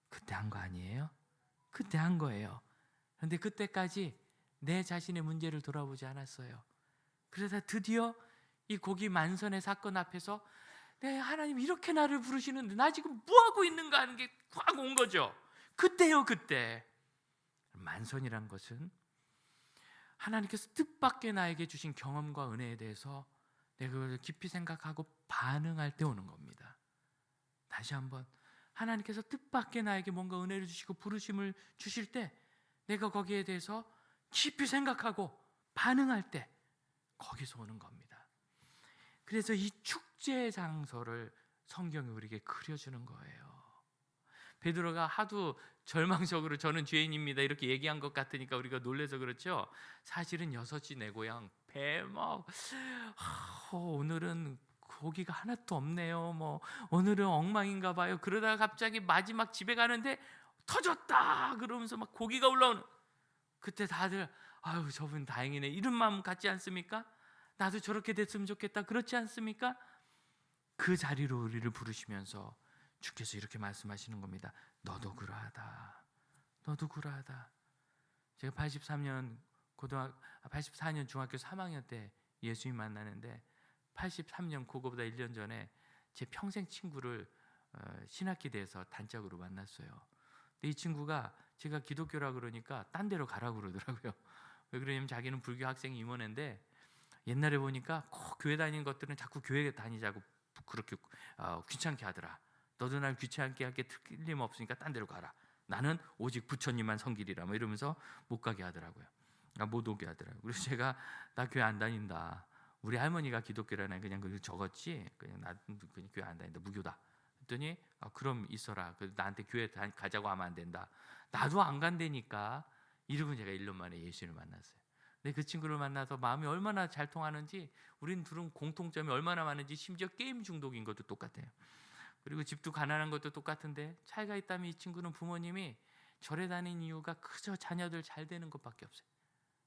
그때 한 거 아니에요? 그때 한 거예요. 그런데 그때까지 내 자신의 문제를 돌아보지 않았어요. 그래서 드디어 이 고기 만선의 사건 앞에서 하나님 이렇게 나를 부르시는데 나 지금 뭐하고 있는가 하는 게 확 온 거죠. 그때요, 그때. 만선이란 것은 하나님께서 뜻밖의 나에게 주신 경험과 은혜에 대해서 내가 그걸 깊이 생각하고 반응할 때 오는 겁니다. 다시 한번, 하나님께서 뜻밖의 나에게 뭔가 은혜를 주시고 부르심을 주실 때 내가 거기에 대해서 깊이 생각하고 반응할 때 거기서 오는 겁니다. 그래서 이 축제 장소를 성경이 우리에게 그려주는 거예요. 베드로가 하도 절망적으로 저는 죄인입니다 이렇게 얘기한 것 같으니까 우리가 놀라서 그렇죠. 사실은 6시 내 고향 배막 오늘은 고기가 하나도 없네요. 뭐 오늘은 엉망인가 봐요. 그러다가 갑자기 마지막 집에 가는데 터졌다 그러면서 막 고기가 올라오는, 그때 다들 아유 저분 다행이네 이런 마음 같지 않습니까? 나도 저렇게 됐으면 좋겠다 그렇지 않습니까? 그 자리로 우리를 부르시면서 주께서 이렇게 말씀하시는 겁니다. 너도 그러하다. 너도 그러하다. 제가 84년 중학교 3학년 때 예수님 만나는데 83년 그거보다 1년 전에 제 평생 친구를 신학기대에서 단짝으로 만났어요. 근데 이 친구가 제가 기독교라 그러니까 딴 데로 가라고 그러더라고요. 왜 그러냐면 자기는 불교 학생 임원인데 옛날에 보니까 꼭 교회 다니는 것들은 자꾸 교회 다니자고 그렇게 귀찮게 하더라. 너도 날 귀찮게 할 게 틀림없으니까 딴 데로 가라. 나는 오직 부처님만 섬기리라. 뭐 이러면서 못 가게 하더라고요. 못 오게 하더라고요. 그래서 제가 나 교회 안 다닌다. 우리 할머니가 기독교라는 그냥 그 적었지. 그냥 나 그냥 교회 안 다닌다. 무교다. 그랬더니 그럼 있어라. 나한테 교회 가자고 하면 안 된다. 나도 안 간다니까. 이러고 제가 1년 만에 예수님을 만났어요. 근데 그 친구를 만나서 마음이 얼마나 잘 통하는지, 우린 둘은 공통점이 얼마나 많은지, 심지어 게임 중독인 것도 똑같아요. 그리고 집도 가난한 것도 똑같은데 차이가 있다면 이 친구는 부모님이 절에 다니는 이유가 그저 자녀들 잘 되는 것밖에 없어요.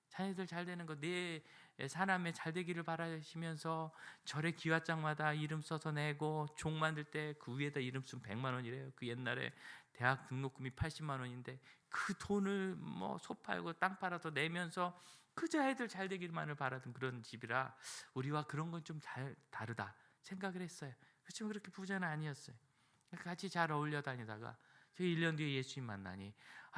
자녀들 잘 되는 것, 내 사남매 잘 되기를 바라시면서 절에 기와장마다 이름 써서 내고 종 만들 때 그 위에다 이름 쓰면 100만 원이래요. 그 옛날에 대학 등록금이 80만 원인데 그 돈을 뭐 소 팔고 땅 팔아서 내면서 그저 애들 잘 되기만을 바라던 그런 집이라 우리와 그런 건 좀 다르다 생각을 했어요. 그렇지만 그렇게 부자는 아니었어요. 같이 잘 어울려 다니다가 저희 1년 뒤에 예수님 만나니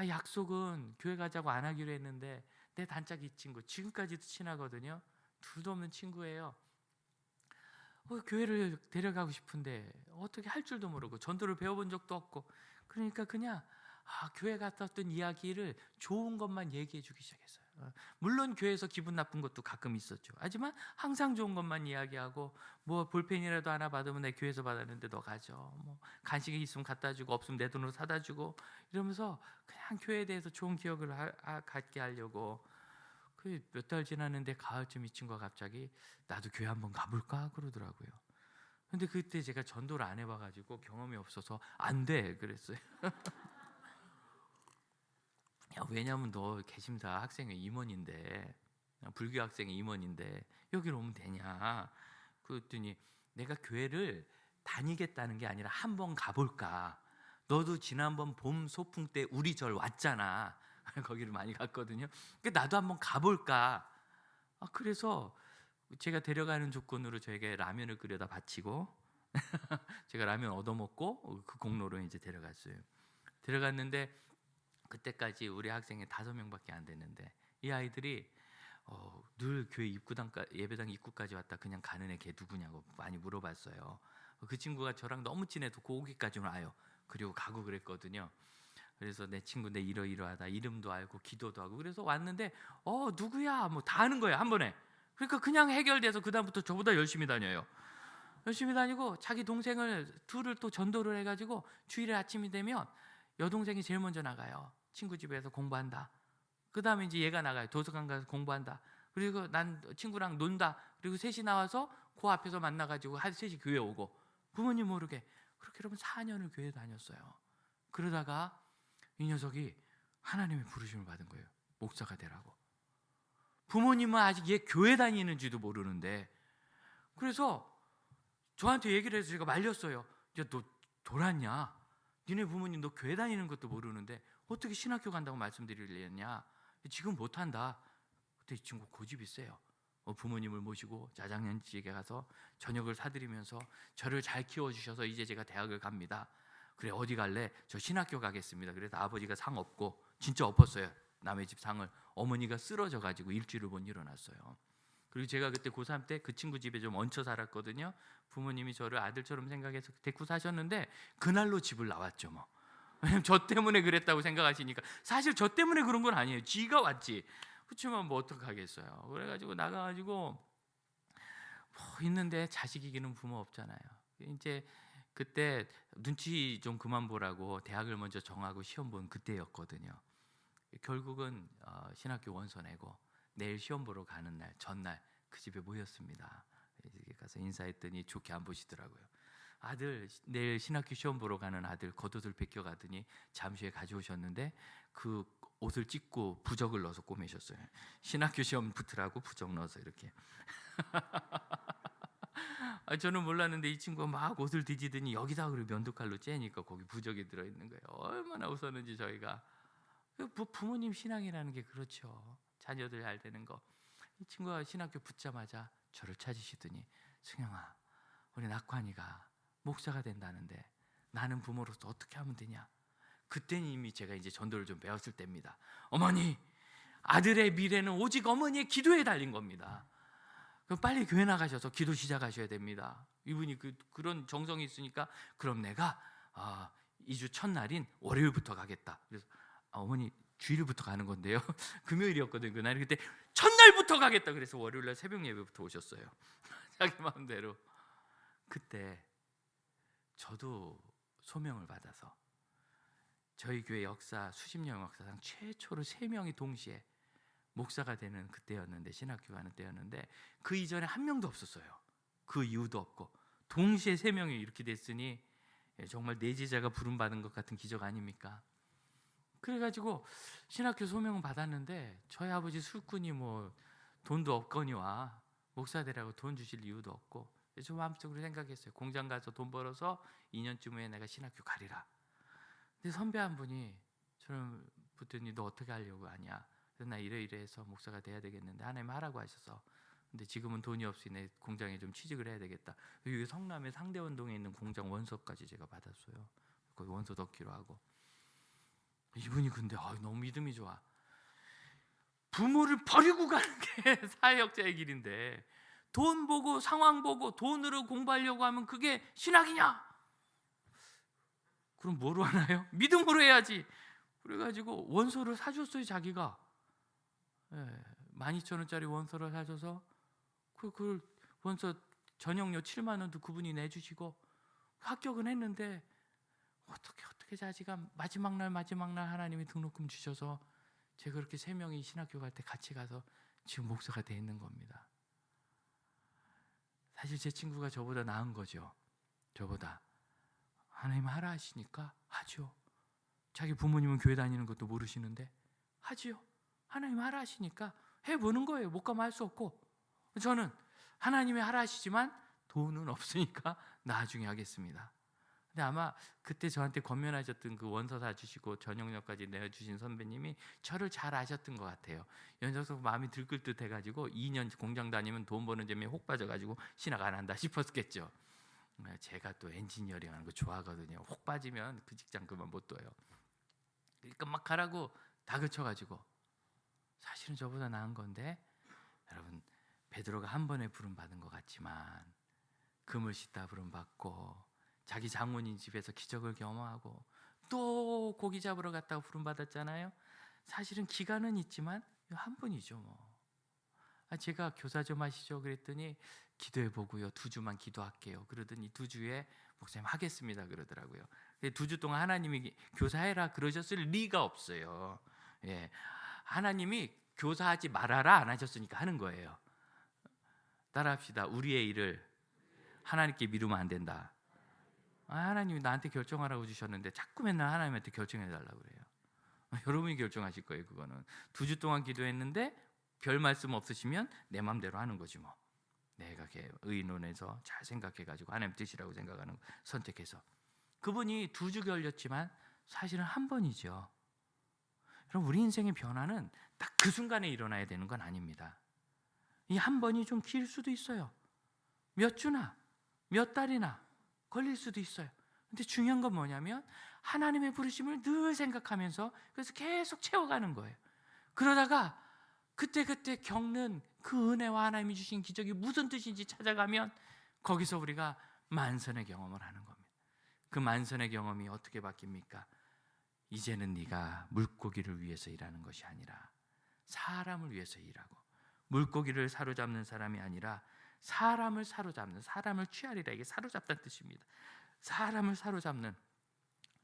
약속은 교회 가자고 안 하기로 했는데 내 단짝 이 친구 지금까지도 친하거든요. 둘도 없는 친구예요. 교회를 데려가고 싶은데 어떻게 할 줄도 모르고 전도를 배워본 적도 없고, 그러니까 그냥 교회 갔다 왔던 이야기를 좋은 것만 얘기해 주기 시작했어요. 물론 교회에서 기분 나쁜 것도 가끔 있었죠. 하지만 항상 좋은 것만 이야기하고, 뭐 볼펜이라도 하나 받으면 내 교회에서 받았는데 너 가져, 뭐 간식이 있으면 갖다 주고 없으면 내 돈으로 사다 주고, 이러면서 그냥 교회에 대해서 좋은 기억을 갖게 하려고. 그 몇 달 지났는데 가을쯤 이 친구가 갑자기 나도 교회 한번 가볼까 그러더라고요. 근데 그때 제가 전도를 안 해봐가지고 경험이 없어서 안 돼 그랬어요. 야, 왜냐면 너 개심사 학생의 임원인데, 불교 학생의 임원인데 여기로 오면 되냐? 그랬더니 내가 교회를 다니겠다는 게 아니라 한번 가볼까. 너도 지난번 봄 소풍 때 우리 절 왔잖아. 거기를 많이 갔거든요. 그러니까 나도 한번 가볼까. 그래서 제가 데려가는 조건으로 저에게 라면을 끓여다 바치고 제가 라면 얻어먹고 그 공로로 이제 데려갔어요. 데려갔는데 그때까지 우리 학생이 5명밖에 안 됐는데, 이 아이들이 늘 교회 예배당 입구까지 왔다 그냥 가는 애 걔 누구냐고 많이 물어봤어요. 그 친구가 저랑 너무 친해도 거기까지는 와요. 그리고 가고 그랬거든요. 그래서 내 친구 내 이러이러하다 이름도 알고 기도도 하고, 그래서 왔는데 누구야 뭐 다 아는 거예요 한 번에. 그러니까 그냥 해결돼서 그 다음부터 저보다 열심히 다녀요. 열심히 다니고 자기 동생을 둘을 또 전도를 해가지고 주일에 아침이 되면 여동생이 제일 먼저 나가요. 친구 집에서 공부한다. 그 다음에 이제 얘가 나가요. 도서관 가서 공부한다. 그리고 난 친구랑 논다. 그리고 셋이 나와서 그 앞에서 만나가지고 한 셋이 교회 오고, 부모님 모르게 그렇게 여러분 4년을 교회 다녔어요. 그러다가 이 녀석이 하나님의 부르심을 받은 거예요. 목사가 되라고. 부모님은 아직 얘 교회 다니는지도 모르는데, 그래서 저한테 얘기를 해서 제가 말렸어요. 야, 너 돌았냐? 니네 부모님 너 교회 다니는 것도 모르는데 어떻게 신학교 간다고 말씀드리려냐? 지금 못한다. 그때 이 친구 고집이 세요. 부모님을 모시고 짜장면집에 가서 저녁을 사드리면서 저를 잘 키워주셔서 이제 제가 대학을 갑니다. 그래, 어디 갈래? 저 신학교 가겠습니다. 그래서 아버지가 상 엎고, 진짜 엎었어요. 남의 집 상을. 어머니가 쓰러져 가지고 일주일을 못 일어났어요. 그리고 제가 그때 고3 때 그 친구 집에 좀 얹혀 살았거든요. 부모님이 저를 아들처럼 생각해서 데리고 사셨는데 그날로 집을 나왔죠 뭐. 왜냐면 저 때문에 그랬다고 생각하시니까. 사실 저 때문에 그런 건 아니에요. 지가 왔지. 그렇지만 뭐 어떡하겠어요. 그래가지고 나가가지고 뭐 있는데 자식 이기는 부모 없잖아요. 이제 그때 눈치 좀 그만 보라고 대학을 먼저 정하고 시험 본 그때였거든요. 결국은 신학교 원서 내고 내일 시험 보러 가는 날 전날 그 집에 모였습니다. 가서 인사했더니 좋게 안 보시더라고요. 아들 내일 신학교 시험 보러 가는 아들 겉옷을 벗겨가더니 잠시 후에 가져오셨는데 그 옷을 찢고 부적을 넣어서 꼬매셨어요. 신학교 시험 붙으라고 부적 넣어서 이렇게. 저는 몰랐는데 이 친구가 막 옷을 뒤지더니 여기다 그리고 면도칼로 째니까 거기 부적이 들어있는 거예요. 얼마나 웃었는지 저희가. 부모님 신앙이라는 게 그렇죠. 자녀들 잘 되는 거. 이 친구가 신학교 붙자마자 저를 찾으시더니, 승영아, 우리 낙관이가 목사가 된다는데 나는 부모로서 어떻게 하면 되냐? 그때는 이미 제가 이제 전도를 좀 배웠을 때입니다. 어머니, 아들의 미래는 오직 어머니의 기도에 달린 겁니다. 그럼 빨리 교회 나가셔서 기도 시작하셔야 됩니다. 이분이 그런 정성이 있으니까, 그럼 내가 2주 첫날인 월요일부터 가겠다. 그래서 어머니 주일부터 가는 건데요. 금요일이었거든요 그날이. 그때 첫날부터 가겠다. 그래서 월요일날 새벽 예배부터 오셨어요. 자기 마음대로. 그때 저도 소명을 받아서 저희 교회 역사 수십 년 역사상 최초로 3명이 동시에 목사가 되는 그때였는데, 신학교 가는 때였는데, 그 이전에 한 명도 없었어요. 그 이유도 없고 동시에 3명이 이렇게 됐으니 정말 내 제자가 부름받은 것 같은 기적 아닙니까? 그래가지고 신학교 소명은 받았는데 저희 아버지 술꾼이 뭐 돈도 없거니와 목사 되라고 돈 주실 이유도 없고, 저 마음속으로 생각했어요. 공장 가서 돈 벌어서 2년쯤 후에 내가 신학교 가리라. 근데 선배 한 분이 저를 붙더니 너 어떻게 하려고 하냐? 그래서 나 이래이래해서 목사가 돼야 되겠는데 하나님 하라고 하셔서, 근데 지금은 돈이 없으니 내 공장에 좀 취직을 해야 되겠다. 여기 성남의 상대원동에 있는 공장 원서까지 제가 받았어요. 거기 원서 넣기로 하고. 이분이 근데 너무 믿음이 좋아. 부모를 버리고 가는 게 사회역자의 길인데, 돈 보고 상황 보고 돈으로 공부하려고 하면 그게 신학이냐? 그럼 뭐로 하나요? 믿음으로 해야지. 그래가지고 원서를 사줬어요 자기가. 12,000원짜리 원서를 사줘서 그 원서 전용료 7만 원도 그분이 내주시고 합격은 했는데 어떻게 자지가 마지막 날 하나님이 등록금 주셔서 제가 그렇게 3명이 신학교 갈 때 같이 가서 지금 목사가 돼 있는 겁니다. 사실 제 친구가 저보다 나은 거죠. 저보다 하나님 하라 하시니까 하죠. 자기 부모님은 교회 다니는 것도 모르시는데 하지요. 하나님 하라 하시니까 해보는 거예요. 못 가면 할 수 없고. 저는 하나님이 하라 하시지만 돈은 없으니까 나중에 하겠습니다. 근데 아마 그때 저한테 권면하셨던 그 원서 다 주시고 전용료까지 내주신 선배님이 저를 잘 아셨던 것 같아요. 연속으로 마음이 들끓듯 해가지고 2년 공장 다니면 돈 버는 재미에 혹 빠져가지고 신학 안 한다 싶었겠죠. 제가 또 엔지니어링 하는 거 좋아하거든요. 혹 빠지면 그 직장 그만 못 둬요. 그러니까 막 하라고 다그쳐가지고 사실은 저보다 나은 건데, 여러분 베드로가 한 번에 부름 받은 것 같지만 금을 씻다 부름 받고 자기 장모님 집에서 기적을 경험하고 또 고기 잡으러 갔다가 부름 받았잖아요. 사실은 기간은 있지만 한 번이죠 뭐. 제가 교사 좀 하시죠 그랬더니 기도해보고요 2주만 기도할게요 그러더니 2주에 목사님 하겠습니다 그러더라고요. 2주 동안 하나님이 교사해라 그러셨을 리가 없어요. 하나님이 교사하지 말아라 안 하셨으니까 하는 거예요. 따라합시다. 우리의 일을 하나님께 미루면 안 된다. 하나님이 나한테 결정하라고 주셨는데 자꾸 맨날 하나님한테 결정해달라고 그래요. 여러분이 결정하실 거예요. 그거는 2주 동안 기도했는데 별 말씀 없으시면 내 맘대로 하는 거지 뭐. 내가 의논해서 잘 생각해가지고 하나님 뜻이라고 생각하는 거 선택해서. 그분이 2주 걸렸지만 사실은 한 번이죠. 그럼 우리 인생의 변화는 딱 그 순간에 일어나야 되는 건 아닙니다. 이 한 번이 좀 길 수도 있어요. 몇 주나 몇 달이나 걸릴 수도 있어요. 근데 중요한 건 뭐냐면 하나님의 부르심을 늘 생각하면서 그래서 계속 채워가는 거예요. 그러다가 그때 겪는 그 은혜와 하나님이 주신 기적이 무슨 뜻인지 찾아가면 거기서 우리가 만선의 경험을 하는 겁니다. 그 만선의 경험이 어떻게 바뀝니까? 이제는 네가 물고기를 위해서 일하는 것이 아니라 사람을 위해서 일하고, 물고기를 사로잡는 사람이 아니라 사람을 사로잡는, 사람을 취하리라. 이게 사로잡다는 뜻입니다. 사람을 사로잡는.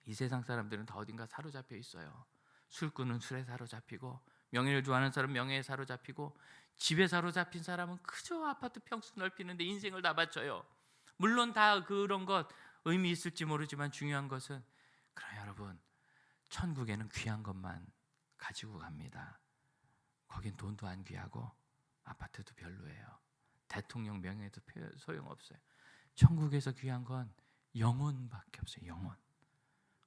이 세상 사람들은 다 어딘가 사로잡혀 있어요. 술꾼은 술에 사로잡히고, 명예를 좋아하는 사람은 명예에 사로잡히고, 집에 사로잡힌 사람은 그저 아파트 평수 넓히는데 인생을 다 바쳐요. 물론 다 그런 것 의미 있을지 모르지만 중요한 것은, 그럼 여러분 천국에는 귀한 것만 가지고 갑니다. 거긴 돈도 안 귀하고 아파트도 별로예요. 대통령 명예도 소용없어요. 천국에서 귀한 건 영혼밖에 없어요. 영혼.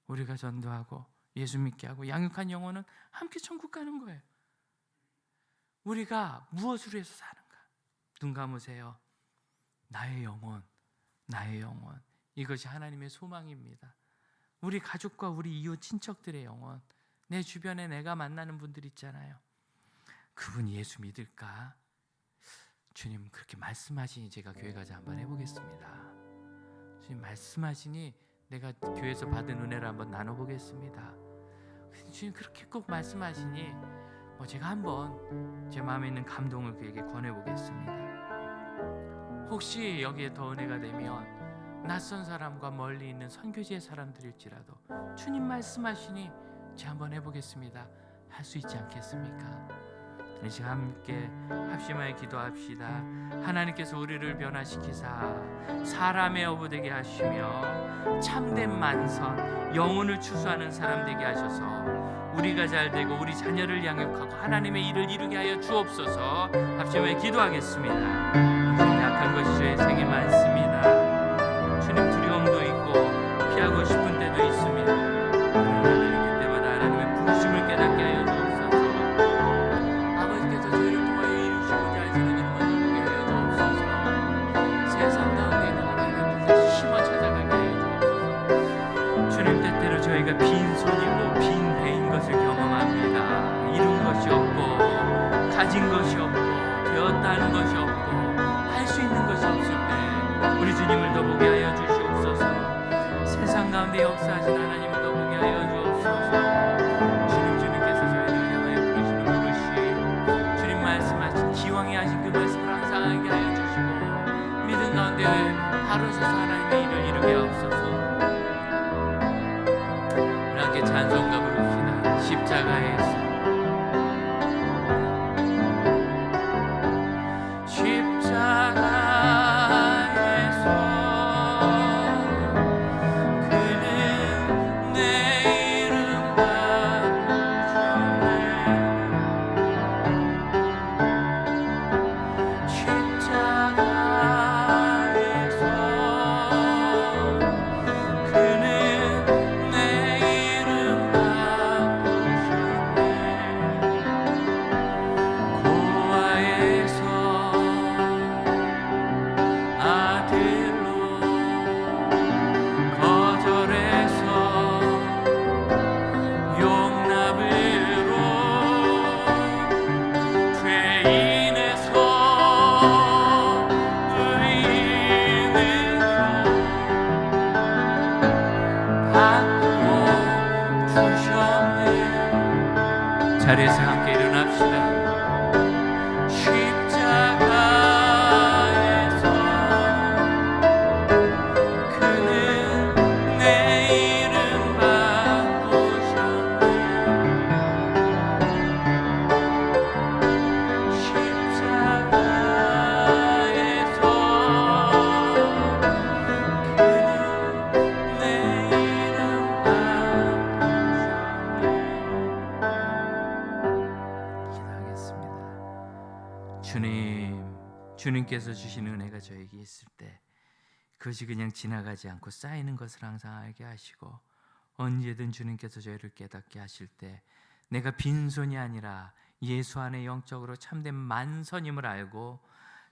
우리가 전도하고 예수 믿게 하고 양육한 영혼은 함께 천국 가는 거예요. 우리가 무엇으로 해서 사는가? 눈 감으세요. 나의 영혼, 나의 영혼. 이것이 하나님의 소망입니다. 우리 가족과 우리 이웃 친척들의 영혼, 내 주변에 내가 만나는 분들 있잖아요. 그분 예수 믿을까? 주님 그렇게 말씀하시니 제가 교회 가서 한번 해보겠습니다. 주님 말씀하시니 내가 교회에서 받은 은혜를 한번 나눠보겠습니다. 주님 그렇게 꼭 말씀하시니 제가 한번 제 마음에 있는 감동을 그에게 권해보겠습니다. 혹시 여기에 더 은혜가 되면 낯선 사람과 멀리 있는 선교지의 사람들일지라도 주님 말씀하시니 제가 한번 해보겠습니다. 할 수 있지 않겠습니까? 이 시간 함께 합심하여 기도합시다. 하나님께서 우리를 변화시키사 사람의 어부 되게 하시며 참된 만선, 영혼을 추수하는 사람 되게 하셔서 우리가 잘 되고 우리 자녀를 양육하고 하나님의 일을 이루게 하여 주옵소서. 합심하여 기도하겠습니다. 인생 약한 것이 저의 생에 많습니다. 주님 두려움도 있고 피하고 싶은 때도 있습니다. 그러나 그때마다 하나님의 부르심을 깨닫게 하여 주옵소서. 아버지께서 저희를 통하여 이루시고자 하시는 일만 보게 하여 주옵소서. 세상 가운데 있는 하나님의 뜻을 힘어 찾아가게 하여 주옵소서. 주님 때때로 저희가 빈손이고 빈 배인 것을 경험합니다. 이룬 것이 없고 가진 것이 없고 되었다 하는 것이 없고 할 수 있는 것이 없을 때 우리 주님을 더 보게 하여 주시옵소서. 세상 가운데 역사하신 하나님을 더 보게 하여 주옵소서. 주님께서 저희를 향하여 부르시는 부르심 나로서서 하나님의 일을 이루게 하옵소서. 우리 함께 찬송가 부릅시다. 십자가에서 자리에서 함께 일어납시다. 십자가에서 그는 내 이름 바꾸셨네. 십자가에서 그는 내 이름 주님께서 주신 은혜가 저에게 있을 때 그것이 그냥 지나가지 않고 쌓이는 것을 항상 알게 하시고, 언제든 주님께서 저희를 깨닫게 하실 때 내가 빈손이 아니라 예수 안에 영적으로 참된 만선임을 알고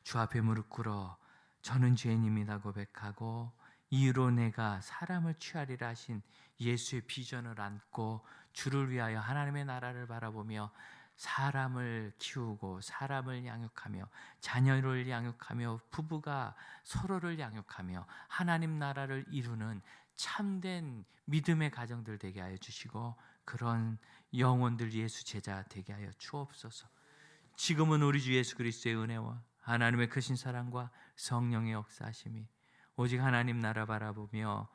주 앞에 무릎 꿇어 저는 죄인입니다 고백하고, 이로 내가 사람을 취하리라 하신 예수의 비전을 안고 주를 위하여 하나님의 나라를 바라보며 사람을 키우고 사람을 양육하며 자녀를 양육하며 부부가 서로를 양육하며 하나님 나라를 이루는 참된 믿음의 가정들 되게 하여 주시고, 그런 영혼들 예수 제자 되게 하여 주옵소서. 지금은 우리 주 예수 그리스도의 은혜와 하나님의 크신 사랑과 성령의 역사하심이 오직 하나님 나라 바라보며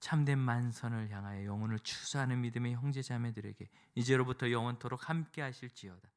참된 만선을 향하여 영혼을 추수하는 믿음의 형제 자매들에게 이제로부터 영원토록 함께 하실지어다.